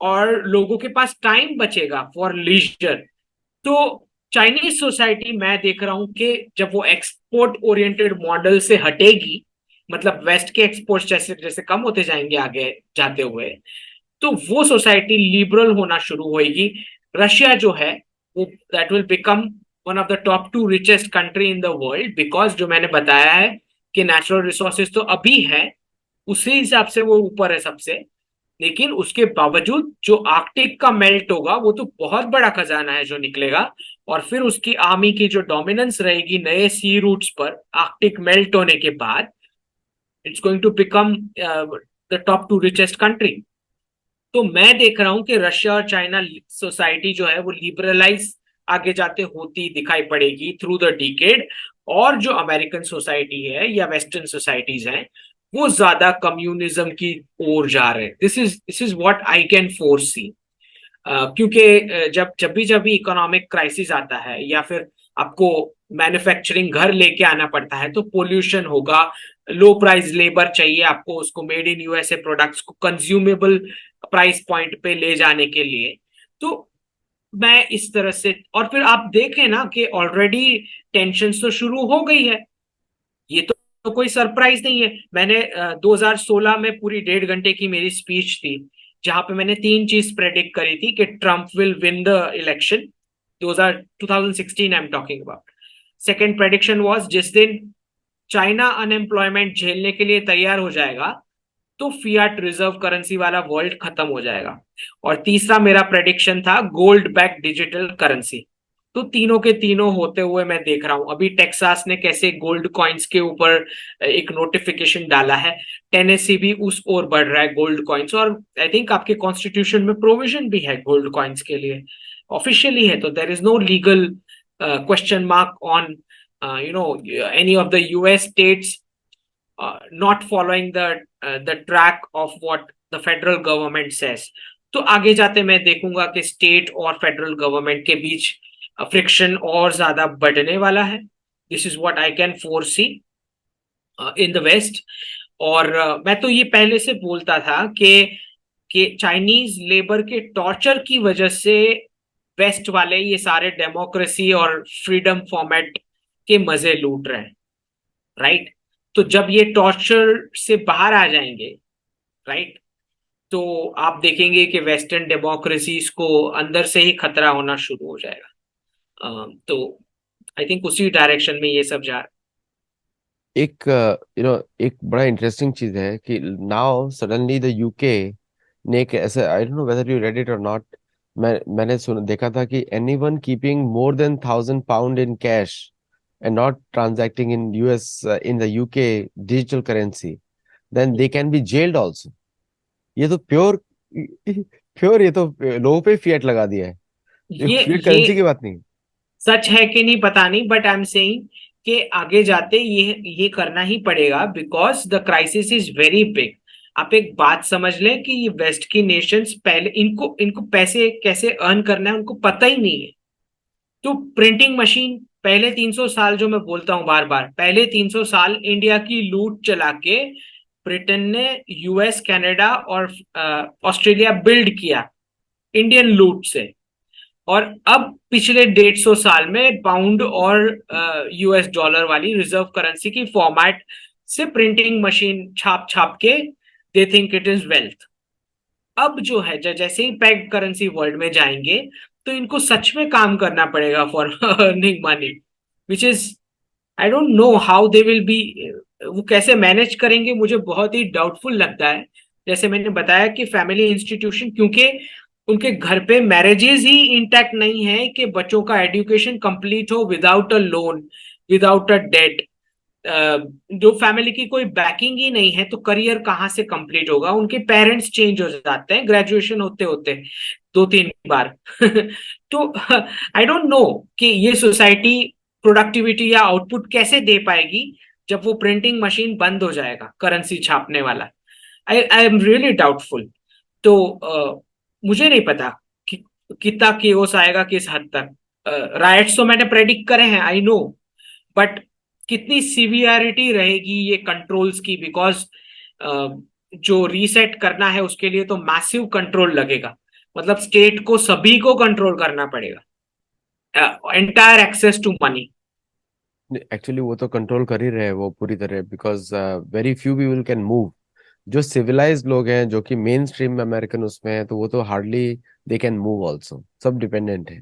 और लोगों के पास टाइम बचेगा फॉर लीजर। तो चाइनीज सोसाइटी मैं देख रहा हूं कि जब वो एक्सपोर्ट ओरिएंटेड मॉडल से हटेगी, मतलब वेस्ट के एक्सपोर्ट जैसे जैसे कम होते जाएंगे आगे जाते हुए, तो वो सोसाइटी लिबरल होना शुरू होगी। रशिया जो है वो that will become one of the top two richest country in the world, because जो मैंने बताया है कि नेचुरल रिसोर्सेज तो अभी है, उसी हिसाब से वो ऊपर है सबसे। लेकिन उसके बावजूद जो आर्कटिक का मेल्ट होगा वो तो बहुत बड़ा खजाना है जो निकलेगा। और फिर उसकी आर्मी की जो डोमिनेंस रहेगी नए सी रूट्स पर आर्कटिक मेल्ट होने के बाद, it's going to become the top two richest country. तो मैं देख रहा हूं कि रशिया और चाइना सोसाइटी जो है वो लिबरलाइज आगे जाते होती दिखाई पड़ेगी थ्रू द डिकेड। और जो अमेरिकन सोसाइटी है या वेस्टर्न सोसाइटीज हैं, वो ज्यादा कम्युनिज्म की ओर जा रहे हैं। This is what I can foresee. क्योंकि जब भी इकोनॉमिक क्राइसिस आता है, या फिर आपको मैन्युफैक्चरिंग घर लेके आना पड़ता है, तो पोल्यूशन होगा, लो प्राइस लेबर चाहिए आपको उसको मेड इन यूएसए प्रोडक्ट्स को कंज्यूमेबल प्राइस पॉइंट पे ले जाने के लिए। तो मैं इस तरह से, और फिर आप देखें ना कि ऑलरेडी टेंशन तो शुरू हो गई है। ये तो कोई सरप्राइज नहीं है। मैंने 2016 में पूरी 1.5 घंटे की मेरी स्पीच थी, जहां पे मैंने 3 चीज प्रेडिक्ट करी थी कि Trump will win the election. 2016 I am talking about. Second prediction was, जिस दिन चाइना अनएम्प्लॉयमेंट झेलने के लिए तैयार हो जाएगा, तो फियाट रिजर्व करेंसी वाला वर्ल्ड खत्म हो जाएगा। और तीसरा मेरा प्रेडिक्शन था गोल्ड बैक डिजिटल करेंसी। तो तीनों के तीनों होते हुए मैं देख रहा हूं। अभी टेक्सास ने कैसे गोल्ड कॉइन्स के ऊपर एक नोटिफिकेशन डाला है, टेनेसी भी उस ओर बढ़ रहा है गोल्ड कॉइन्स। और आई थिंक आपके कॉन्स्टिट्यूशन में प्रोविजन भी है गोल्ड कॉइन्स के लिए, ऑफिशियली है। तो there is no legal question mark on any of the US states not following the track of what the federal government says। तो आगे जाते मैं देखूंगा कि स्टेट और फेडरल गवर्नमेंट के बीच फ्रिक्शन और ज्यादा बढ़ने वाला है। This is what I can foresee in the west. और मैं तो ये पहले से बोलता था कि चाइनीज लेबर के टॉर्चर की वजह से वेस्ट वाले ये सारे डेमोक्रेसी और फ्रीडम फॉर्मेट के मजे लूट रहे हैं, राइट। तो जब ये टॉर्चर से बाहर आ जाएंगे, राइट, तो आप देखेंगे कि वेस्टर्न डेमोक्रेसीज को अंदर से ही खतरा होना शुरू हो जाएगा। तो आई थिंक उसी डायरेक्शन में ये सब जा रहा एक एक बड़ा इंटरेस्टिंग चीज है कि नाउ सडनली द यूके ने एक ऐसे, I don't know whether you read it और नॉट, मैंने देखा था कि anyone keeping more than 1,000 pound in cash and not transacting in US in the UK digital currency, then they can be jailed also। ये तो pure ये तो लोगों पे फिएट लगा दिया है। ये फिएट ये करेंसी की बात नहीं। सच है कि नहीं पता नहीं, बट आई एम सेइंग कि आगे जाते ये करना ही पड़ेगा because the crisis is very big. आप एक बात समझ लें कि ये वेस्ट की नेशंस पहले इनको इनको पैसे कैसे अर्न करना है उनको पता ही नहीं है। तो प्रिंटिंग मशीन पहले 300 साल, जो मैं बोलता हूं बार बार, पहले 300 साल इंडिया की लूट चला के ब्रिटेन ने यूएस कनाडा और ऑस्ट्रेलिया बिल्ड किया इंडियन लूट से। और अब पिछले 150 साल में पाउंड और यूएस डॉलर वाली रिजर्व करेंसी की फॉर्मेट से प्रिंटिंग मशीन छाप छाप के they think it is wealth. अब जो है जैसे ही पैक्ड करेंसी वर्ल्ड में जाएंगे तो इनको सच में काम करना पड़ेगा for earning money, which is I don't know how they will be. वो कैसे मैनेज करेंगे मुझे बहुत ही डाउटफुल लगता है। जैसे मैंने बताया कि फैमिली इंस्टीट्यूशन, क्योंकि उनके घर पे मैरिजेस ही इंटैक्ट नहीं है कि बच्चों का एजुकेशन कंप्लीट हो without a loan, without a debt. जो फैमिली की कोई बैकिंग ही नहीं है तो करियर कहाँ से कंप्लीट होगा। उनके पेरेंट्स चेंज हो जाते हैं ग्रेजुएशन होते होते 2-3 बार। तो आई डोंट नो कि ये सोसाइटी प्रोडक्टिविटी या आउटपुट कैसे दे पाएगी जब वो प्रिंटिंग मशीन बंद हो जाएगा करेंसी छापने वाला। I am really doubtful. तो मुझे नहीं पता कि कितना केओस आएगा किस हद तक। राइट्स तो मैंने प्रेडिक्ट करे हैं, आई नो, बट कितनी सीवियरिटी रहेगी ये कंट्रोल्स की, बिकॉज जो रीसेट करना है उसके लिए तो मैसिव कंट्रोल लगेगा। मतलब स्टेट को सभी को कंट्रोल करना पड़ेगा, entire access to money. Actually वो तो कंट्रोल कर ही रहे हैं वो पूरी तरह, because very few people can move. जो सिविलाइज्ड लोग हैं जो कि मेन स्ट्रीम में अमेरिकन उसमें है, तो वो तो hardly they can move also, सब डिपेंडेंट है।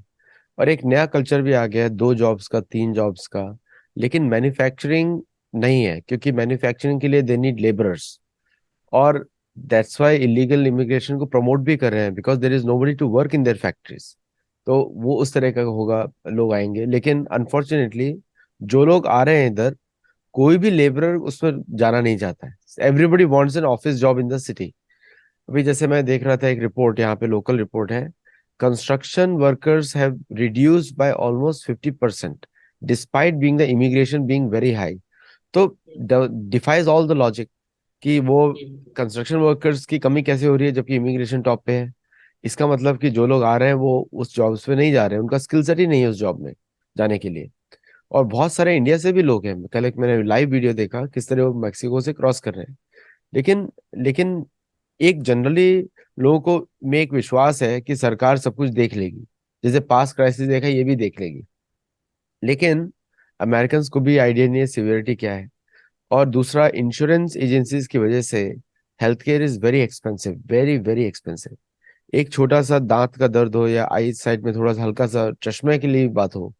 और एक नया कल्चर भी आ गया है, 2 जॉब्स का 3 जॉब्स का। लेकिन मैन्युफैक्चरिंग नहीं है, क्योंकि मैन्युफैक्चरिंग के लिए दे नीड लेबरर्स। और दैट्स वाई इलीगल इमिग्रेशन को प्रमोट भी कर रहे हैं, because there is nobody to work in their factories. तो वो उस तरह का होगा, लोग आएंगे। लेकिन अनफॉर्चुनेटली जो लोग आ रहे हैं इधर, कोई भी लेबरर उसमें जाना नहीं चाहता है। Everybody wants an office job in the city. अभी जैसे मैं देख रहा था एक रिपोर्ट, यहाँ पे लोकल रिपोर्ट है, construction workers have reduced by almost 50% despite being the immigration being very high. तो डिफाइज ऑल द लॉजिक कि वो कंस्ट्रक्शन वर्कर्स की कमी कैसे हो रही है जबकि इमिग्रेशन टॉप पे है। इसका मतलब कि जो लोग आ रहे हैं वो उस जॉब्स पे नहीं जा रहे हैं, उनका स्किल सेट ही नहीं है उस जॉब में जाने के लिए। और बहुत सारे इंडिया से भी लोग हैं, कल एक मैंने लाइव वीडियो देखा किस तरह वो मैक्सिको से क्रॉस कर रहे हैं। लेकिन लेकिन एक जनरली लोगों को में एक विश्वास है कि सरकार सब कुछ देख लेगी, जैसे पास्ट क्राइसिस देखा ये भी देख लेगी। लेकिन अमेरिकन को भी आइडिया नहीं है सिवियरिटी क्या है। और दूसरा, इंश्योरेंस एजेंसीज की वजह से health care is very expensive, very very expensive. एक छोटा सा दांत का दर्द हो या आई साइड में थोड़ा सा हल्का सा चश्मे के लिए बात हो,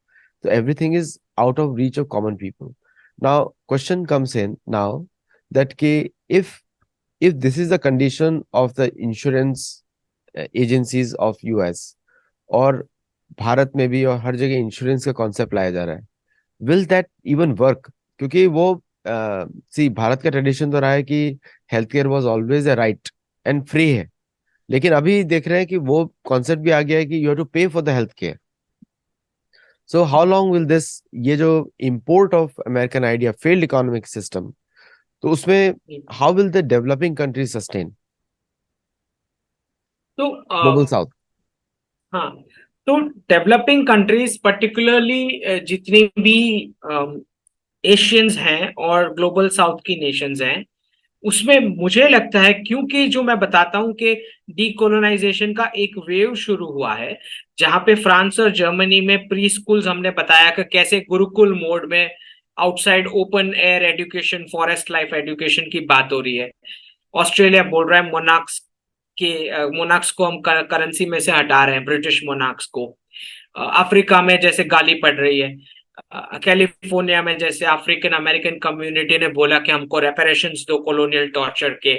तो everything is out of reach of common people. Now question comes in now that कि if if this is the condition of the insurance agencies of US, और भारत में भी और हर जगह इंश्योरेंस का कॉन्सेप्ट लाया जा रहा है, विल दैट इवन वर्क? क्योंकि वो सी भारत का ट्रेडिशन तो रहा है कि health care was always a right and free है, लेकिन अभी देख रहे हैं कि वो कॉन्सेप्ट भी आ गया है कि यू हैव टू पे for the health care. So how long will this, ये जो import of American idea failed economic system, तो उसमें how will the developing countries sustain तो ग्लोबल साउथ? हाँ, तो डेवलपिंग कंट्रीज पर्टिकुलरली जितनी भी एशियंस हैं और ग्लोबल साउथ की नेशंस हैं, उसमें मुझे लगता है, क्योंकि जो मैं बताता हूं कि डीकोलोनाइजेशन का एक वेव शुरू हुआ है, जहां पे फ्रांस और जर्मनी में प्री स्कूल्स हमने बताया कि कैसे गुरुकुल मोड में outside open air education, forest life education की बात हो रही है. ऑस्ट्रेलिया बोल रहा है मोनाक्स को हम करेंसी में से हटा रहे हैं, ब्रिटिश मोनाक्स को. अफ्रीका में जैसे गाली पड़ रही है. कैलिफोर्निया में जैसे अफ्रीकन अमेरिकन कम्युनिटी ने बोला कि हमको रेपरेशंस दो कॉलोनियल टॉर्चर के,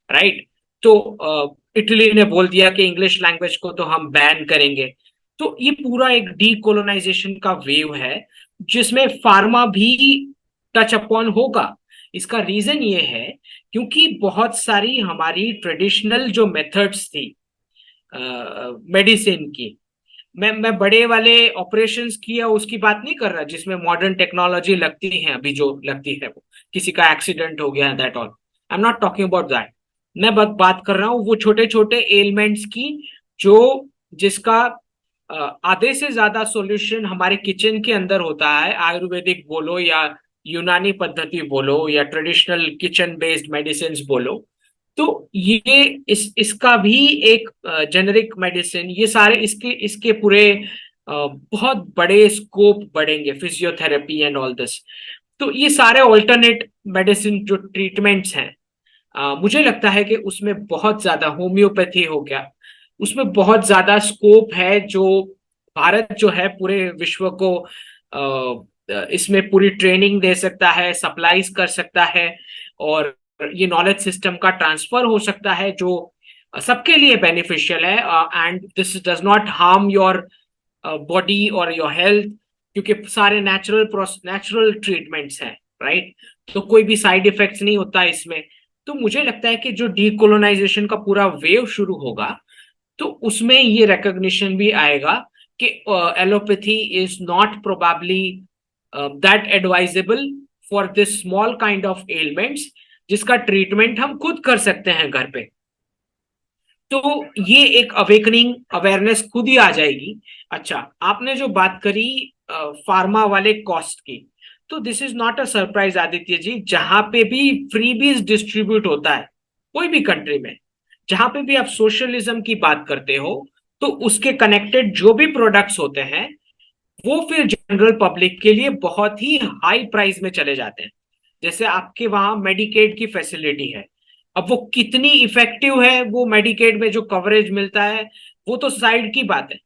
राइट. तो इटली ने बोल दिया कि इंग्लिश लैंग्वेज को तो हम बैन करेंगे. तो ये पूरा एक डीकोलोनाइजेशन का वेव है, जिसमें फार्मा भी टच अपॉन होगा. इसका रीजन ये है क्योंकि बहुत सारी हमारी ट्रेडिशनल जो मेथड्स थी मेडिसिन की, मैं बड़े वाले ऑपरेशंस की या उसकी बात नहीं कर रहा जिसमें मॉडर्न टेक्नोलॉजी लगती है, अभी जो लगती है वो किसी का एक्सीडेंट हो गया, that all. I am not talking about that. मैं बात कर रहा हूँ वो छोटे छोटे एलिमेंट्स की, जो जिसका आधे से ज्यादा सॉल्यूशन हमारे किचन के अंदर होता है. आयुर्वेदिक बोलो या यूनानी पद्धति बोलो या ट्रेडिशनल किचन बेस्ड मेडिसिन बोलो, तो ये इसका भी एक जेनेरिक मेडिसिन, ये सारे इसके पूरे बहुत बड़े स्कोप बढ़ेंगे, फिजियोथेरेपी एंड ऑल दिस. तो ये सारे ऑल्टरनेट मेडिसिन जो ट्रीटमेंट्स हैं, मुझे लगता है कि उसमें बहुत ज्यादा होम्योपैथी हो गया, उसमें बहुत ज्यादा स्कोप है, जो भारत जो है पूरे विश्व को इसमें पूरी ट्रेनिंग दे सकता है, सप्लाईज कर सकता है, और ये नॉलेज सिस्टम का ट्रांसफर हो सकता है जो सबके लिए बेनिफिशियल है. And this does not harm your body और योर हेल्थ, क्योंकि सारे नेचुरल ट्रीटमेंट्स हैं, राइट. तो कोई भी साइड इफेक्ट्स नहीं होता इसमें. तो मुझे लगता है कि जो डीकोलोनाइजेशन का पूरा वेव शुरू होगा, तो उसमें ये रिकॉग्निशन भी आएगा कि allopathy is not probably that advisable for this small kind of elements, जिसका ट्रीटमेंट हम खुद कर सकते हैं घर पे. तो ये एक अवेकनिंग अवेयरनेस खुद ही आ जाएगी. अच्छा, आपने जो बात करी फार्मा वाले कॉस्ट की, तो this is not a surprise Aditya ji. जहां पे भी फ्रीबीज डिस्ट्रीब्यूट होता है कोई भी कंट्री में, जहां पे भी आप सोशलिज्म की बात करते हो, तो उसके कनेक्टेड जो भी प्रोडक्ट्स होते हैं, वो फिर जनरल पब्लिक के लिए बहुत ही हाई प्राइस में चले जाते हैं. जैसे आपके वहां मेडिकेड की फैसिलिटी है, अब वो कितनी इफेक्टिव है, वो मेडिकेड में जो कवरेज मिलता है वो तो साइड की बात है,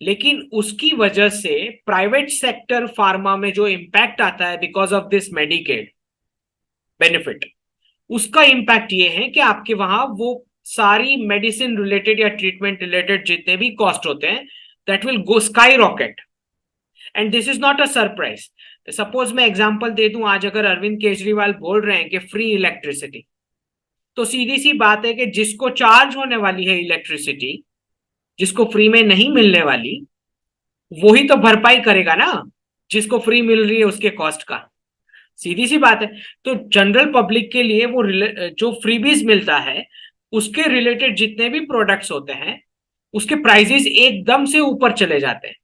लेकिन उसकी वजह से प्राइवेट सेक्टर फार्मा में जो इंपैक्ट आता है because of this Medicaid benefit, उसका इंपैक्ट ये है कि आपके वहां वो सारी मेडिसिन रिलेटेड या ट्रीटमेंट रिलेटेड जितने भी कॉस्ट होते हैं, that will go sky rocket. And this is not a surprise. Suppose मैं एग्जांपल दे दूं, आज अगर अरविंद केजरीवाल बोल रहे हैं कि फ्री इलेक्ट्रिसिटी, तो सीधी सी बात है कि जिसको चार्ज होने वाली है इलेक्ट्रिसिटी, जिसको फ्री में नहीं मिलने वाली, वो ही तो भरपाई करेगा ना, जिसको फ्री मिल रही है उसके कॉस्ट का. सीधी सी बात है. तो जनरल पब्लिक के लिए वो जो फ्रीबीज मिलता है, उसके रिलेटेड जितने भी प्रोडक्ट्स होते हैं, उसके प्राइसेस एकदम से ऊपर चले जाते हैं.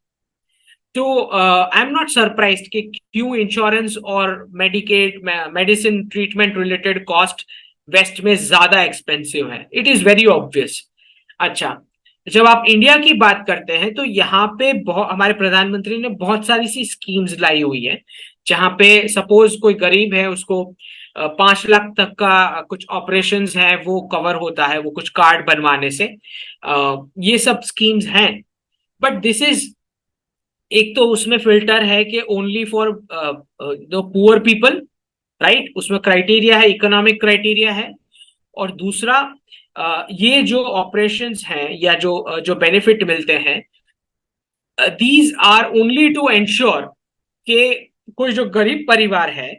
तो आई एम नॉट सरप्राइज्ड कि क्यों इंश्योरेंस और Medicaid medicine treatment related cost west में ज्यादा एक्सपेंसिव है. It is very obvious. अच्छा, जब आप इंडिया की बात करते हैं, तो यहाँ पे हमारे प्रधानमंत्री ने बहुत सारी सी स्कीम्स लाई हुई है, जहां पे सपोज कोई गरीब है, उसको 5 लाख तक का कुछ ऑपरेशंस है वो कवर होता है, वो कुछ कार्ड बनवाने से. ये सब स्कीम्स हैं. बट दिस इज, एक तो उसमें फिल्टर है कि only for the poor people, right. उसमें क्राइटेरिया है, इकोनॉमिक क्राइटेरिया है. और दूसरा ये जो ऑपरेशंस हैं या जो बेनिफिट मिलते हैं, these are only to ensure कि कोई जो गरीब परिवार है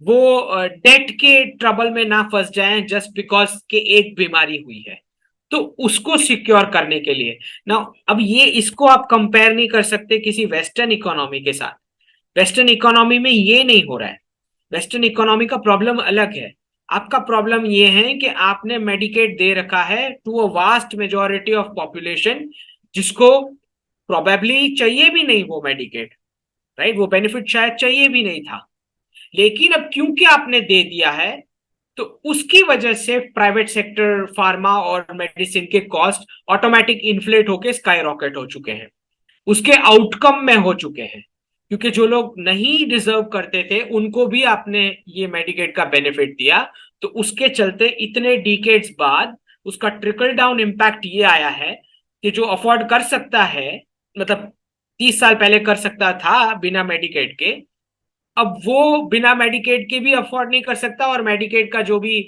वो डेट के ट्रबल में ना फंस जाए जस्ट बिकॉज के एक बीमारी हुई है, तो उसको सिक्योर करने के लिए ना। अब ये इसको आप कंपेयर नहीं कर सकते किसी वेस्टर्न इकोनॉमी के साथ। वेस्टर्न इकोनॉमी में ये नहीं हो रहा है। वेस्टर्न इकोनॉमी का प्रॉब्लम अलग है। आपका प्रॉब्लम ये है कि आपने मेडिकेट दे रखा है to a vast majority of population, जिसको प्रोबेबली चाहिए भी नहीं वो मेडिकेट, राइट? वो बेनिफिट शायद चाहिए भी नहीं था, लेकिन अब क्योंकि आपने दे दिया है तो उसकी वजह से प्राइवेट सेक्टर फार्मा और मेडिसिन के कॉस्ट ऑटोमेटिक इन्फ्लेट होके स्काई रॉकेट हो चुके हैं, उसके आउटकम में हो चुके हैं। क्योंकि जो लोग नहीं डिजर्व करते थे उनको भी आपने ये मेडिकेट का बेनिफिट दिया, तो उसके चलते इतने डिकेड्स बाद उसका ट्रिकल डाउन इम्पैक्ट ये आया है कि जो अफोर्ड कर सकता है, मतलब 30 साल पहले कर सकता था बिना मेडिकेट के, अब वो बिना मेडिकेट के भी अफोर्ड नहीं कर सकता, और मेडिकेट का जो भी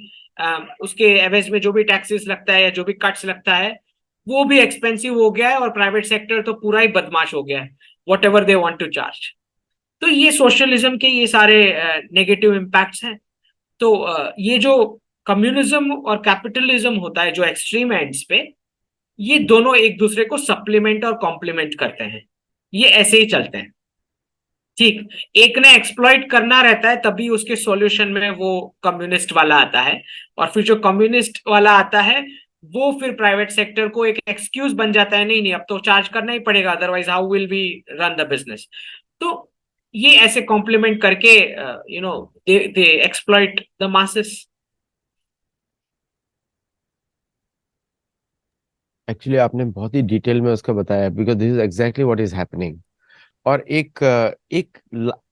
उसके एवज में जो भी टैक्सेस लगता है या जो भी कट्स लगता है वो भी एक्सपेंसिव हो गया है, और प्राइवेट सेक्टर तो पूरा ही बदमाश हो गया है, whatever they want to charge. तो ये सोशलिज्म के ये सारे नेगेटिव इम्पैक्ट्स हैं। तो ये जो कम्युनिज्म और कैपिटलिज्म होता है जो एक्सट्रीम एंड्स पे, ये दोनों एक दूसरे को सप्लीमेंट और कॉम्प्लीमेंट करते हैं, ये ऐसे ही चलते हैं। ठीक, एक ने एक्सप्लॉइट करना रहता है तभी उसके सॉल्यूशन में वो कम्युनिस्ट वाला आता है, और फिर जो कम्युनिस्ट वाला आता है वो फिर प्राइवेट सेक्टर को एक एक्सक्यूज बन जाता है, नहीं नहीं अब तो चार्ज करना ही पड़ेगा, otherwise how will we run the business. तो ये ऐसे कॉम्प्लीमेंट करके they exploit the masses. Actually आपने बहुत ही डिटेल में उसका बताया, because this is exactly what is happening. और एक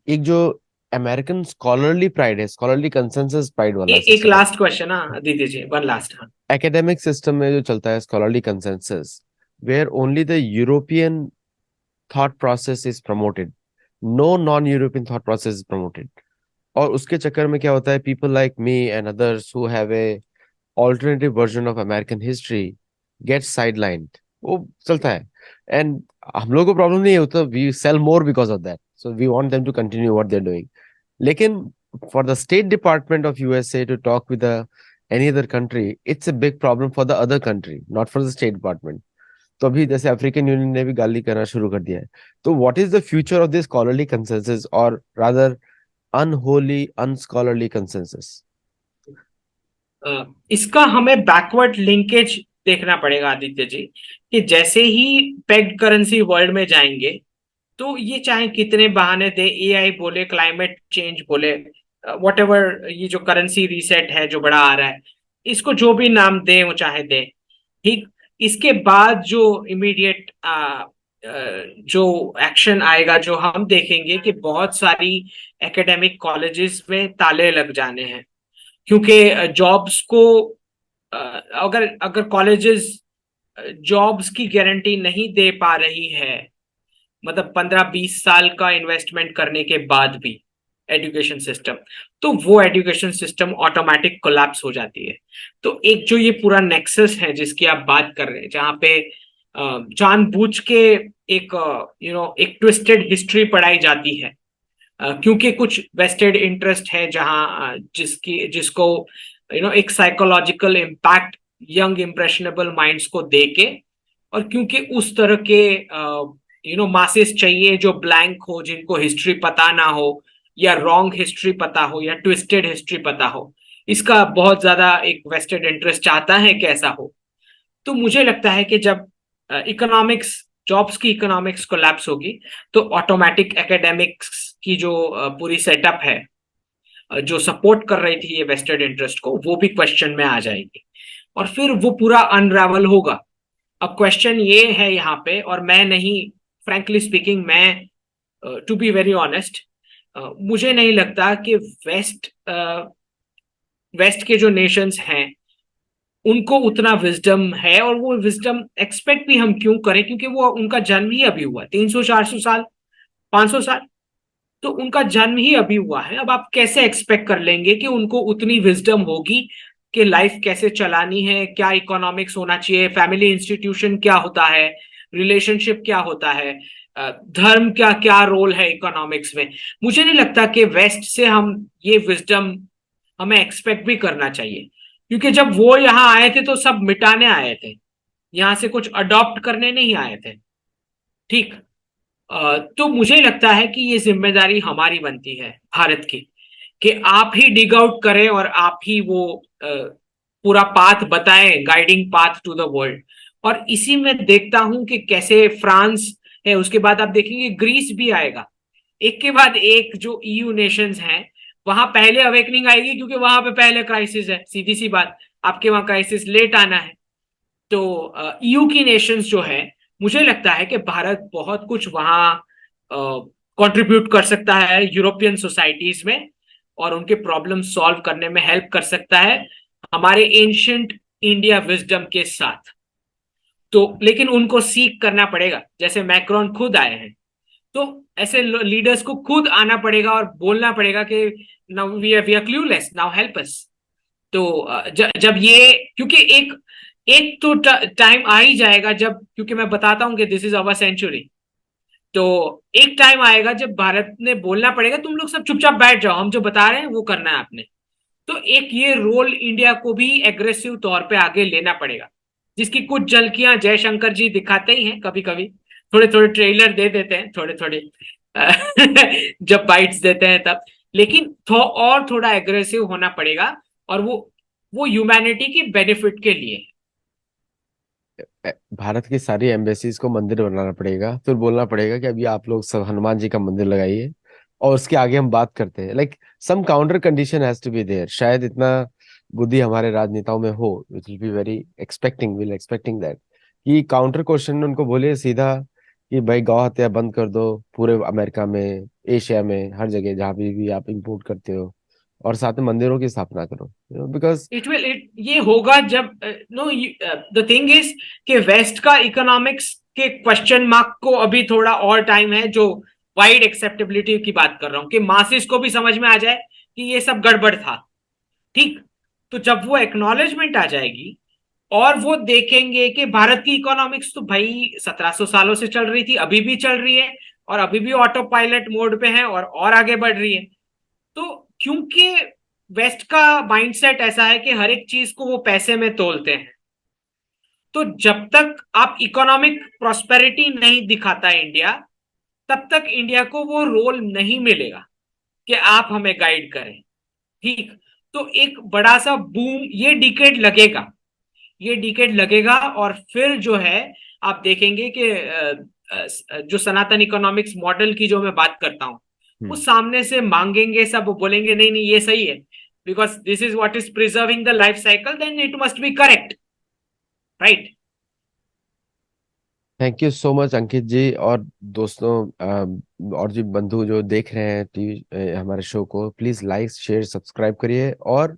जो अमेरिकन स्कॉलरली प्राइड है, स्कॉलरली कंसेंसस प्राइड वाला एक सिस्टम है, लास्ट क्वेश्चन, हाँ दे दीजिए, वन लास्ट। हाँ, एकेडमिक सिस्टम में जो चलता है scholarly consensus, where only the European thought process is promoted, no non European thought process is promoted. और उसके चक्कर में क्या होता है, people like me and others who have a alternative version of American history gets sidelined, वो चलता है। एंड हम लोगों को प्रॉब्लम नहीं है, तो we sell more because of that, so we want them to continue what they are doing. लेकिन for the State Department of USA to talk with any other country, it's a big problem for the other country, not for the State Department. तो अभी जैसे African union ने भी गाली करना शुरू कर दिया है। तो what is the future of this scholarly consensus, और रादर अनहोली अनस्कॉलरली कंसेंसस? इसका हमें बैकवर्ड लिंकेज देखना पड़ेगा आदित्य जी, कि जैसे ही पेग्ड करेंसी वर्ल्ड में जाएंगे तो ये चाहे कितने बहाने दे, एआई बोले, क्लाइमेट चेंज बोले, वट एवर, ये जो करेंसी रीसेट है जो बड़ा आ रहा है, इसको जो भी नाम दे वो चाहे दे, ठीक। इसके बाद जो इमीडिएट जो एक्शन आएगा, जो हम देखेंगे कि बहुत सारी एकेडमिक कॉलेजेस में ताले लग जाने हैं, क्योंकि जॉब्स को अगर अगर कॉलेजेस जॉब्स की गारंटी नहीं दे पा रही है, मतलब 15-20 साल का इन्वेस्टमेंट करने के बाद भी एजुकेशन सिस्टम, तो वो एजुकेशन सिस्टम ऑटोमेटिक कोलैप्स हो जाती है। तो एक जो ये पूरा नेक्सस है जिसकी आप बात कर रहे हैं, जहां पे जानबूझ के एक एक ट्विस्टेड हिस्ट्री पढ़ाई जाती है, क्योंकि कुछ वेस्टेड इंटरेस्ट है जहां जिसको एक psychological impact young impressionable minds को दे के, और क्योंकि उस तरह के मासेस चाहिए जो ब्लैंक हो, जिनको हिस्ट्री पता ना हो, या रॉन्ग हिस्ट्री पता हो, या ट्विस्टेड हिस्ट्री पता हो, इसका बहुत ज्यादा एक वेस्टेड इंटरेस्ट चाहता है कि ऐसा हो। तो मुझे लगता है कि जब इकोनॉमिक्स, जॉब्स की इकोनॉमिक्स कोलैप्स होगी, तो ऑटोमेटिक एकेडमिक्स की जो पूरी सेटअप है जो सपोर्ट कर रही थी ये वेस्टेड इंटरेस्ट को, वो भी क्वेश्चन में आ जाएगी, और फिर वो पूरा अनरावल होगा। अब क्वेश्चन ये है यहाँ पे, और मैं नहीं, फ्रैंकली स्पीकिंग, मैं टू बी वेरी ऑनेस्ट, मुझे नहीं लगता कि वेस्ट के जो नेशंस हैं उनको उतना विजडम है, और वो विजडम एक्सपेक्ट भी हम क्यों करें, क्योंकि वो उनका जन्म ही अभी हुआ, 300-400 साल, 500 साल, तो उनका जन्म ही अभी हुआ है। अब आप कैसे एक्सपेक्ट कर लेंगे कि उनको उतनी विजडम होगी कि लाइफ कैसे चलानी है, क्या इकोनॉमिक्स होना चाहिए, फैमिली इंस्टीट्यूशन क्या होता है, रिलेशनशिप क्या होता है, धर्म क्या क्या रोल है इकोनॉमिक्स में। मुझे नहीं लगता कि वेस्ट से हम ये विजडम हमें एक्सपेक्ट भी करना चाहिए, क्योंकि जब वो यहाँ आए थे तो सब मिटाने आए थे, यहाँ से कुछ अडॉप्ट करने नहीं आए थे। ठीक। तो मुझे लगता है कि ये जिम्मेदारी हमारी बनती है भारत की, कि आप ही डिग आउट करें और आप ही वो पूरा पाथ बताएं, guiding path to the world. और इसी में देखता हूं कि कैसे फ्रांस है, उसके बाद आप देखेंगे ग्रीस भी आएगा, एक के बाद एक जो ईयू नेशंस हैं वहां पहले अवेकनिंग आएगी, क्योंकि वहां पे पहले क्राइसिस है, सीधी सी बात। आपके वहां क्राइसिस लेट आना है। तो ईयू की नेशंस जो है, मुझे लगता है कि भारत बहुत कुछ वहां कंट्रीब्यूट कर सकता है यूरोपियन सोसाइटीज में, और उनके प्रॉब्लम सॉल्व करने में हेल्प कर सकता है हमारे एंशियंट इंडिया विजडम के साथ। तो लेकिन उनको सीख करना पड़ेगा, जैसे मैक्रोन खुद आए हैं, तो ऐसे लीडर्स को खुद आना पड़ेगा और बोलना पड़ेगा कि now we are clueless, now help us. तो जब ये, क्योंकि एक एक तो टाइम आ ही जाएगा जब, क्योंकि मैं बताता हूं कि दिस इज अवर सेंचुरी, तो एक टाइम आएगा जब भारत ने बोलना पड़ेगा तुम लोग सब चुपचाप बैठ जाओ, हम जो बता रहे हैं वो करना है आपने। तो एक ये रोल इंडिया को भी एग्रेसिव तौर पे आगे लेना पड़ेगा, जिसकी कुछ झलकियां जयशंकर जी दिखाते ही हैं कभी कभी, थोड़े थोड़े ट्रेलर दे देते हैं, थोड़े थोड़े जब बाइट्स देते हैं तब। लेकिन और थोड़ा एग्रेसिव होना पड़ेगा, और वो ह्यूमैनिटी की बेनिफिट के लिए। भारत की सारी एम्बेसीज को मंदिर बनाना पड़ेगा, फिर बोलना पड़ेगा कि अभी आप लोग सब हनुमान जी का मंदिर लगाइए और उसके आगे हम बात करते हैं। Like some counter condition has to be there. शायद इतना बुद्धि हमारे राजनेताओं में हो, which will be very expecting, will expecting that कि काउंटर क्वेश्चन उनको बोलिए सीधा कि भाई गौ हत्या बंद कर दो पूरे अमेरिका में, एशिया में, हर जगह जहाँ भी आप इंपोर्ट करते हो, और साथ में मंदिरों की स्थापना करो, बिकॉज इट ये होगा जब, नो, द थिंग इज कि वेस्ट का इकोनॉमिक्स के क्वेश्चन मार्क को अभी थोड़ा और टाइम है, जो वाइड एक्सेप्टेबिलिटी की बात कर रहा हूं, कि मासिस को भी समझ में आ जाए कि ये सब गड़बड़ था। ठीक। तो जब वो एक्नॉलेजमेंट आ जाएगी और वो देखेंगे कि भारत की इकोनॉमिक्स तो भाई 1700 सालों से चल रही थी, अभी भी चल रही है, और अभी भी ऑटो पायलट मोड पे है, और आगे बढ़ रही है। तो क्योंकि वेस्ट का माइंडसेट ऐसा है कि हर एक चीज को वो पैसे में तोलते हैं, तो जब तक आप इकोनॉमिक प्रॉस्पेरिटी नहीं दिखाता इंडिया, तब तक इंडिया को वो रोल नहीं मिलेगा कि आप हमें गाइड करें। ठीक। तो एक बड़ा सा बूम, ये डिकेड लगेगा, ये डिकेड लगेगा, और फिर जो है आप देखेंगे कि जो सनातन इकोनॉमिक्स मॉडल की जो मैं बात करता हूं, वो सामने से मांगेंगे सब, वो बोलेंगे नहीं नहीं ये सही है, because this is what is preserving the life cycle, then it must be correct, right. Thank you so much Ankit ji. और दोस्तों, और जी बंधु जो देख रहे हैं टीवी हमारे शो को, प्लीज लाइक शेयर सब्सक्राइब करिए। और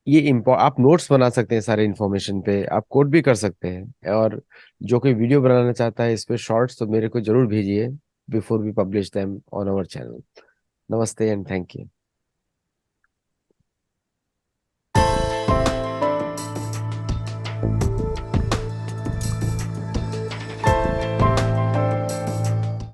ये आप नोट्स बना सकते हैं सारे इन्फॉर्मेशन पे, आप कोड भी कर सकते हैं। और जो कोई वीडियो बनाना चाहता है इस पे शॉर्ट्स, तो मेरे को जरूर भेजिए before we publish them on our channel. नमस्ते एंड थैंक यू।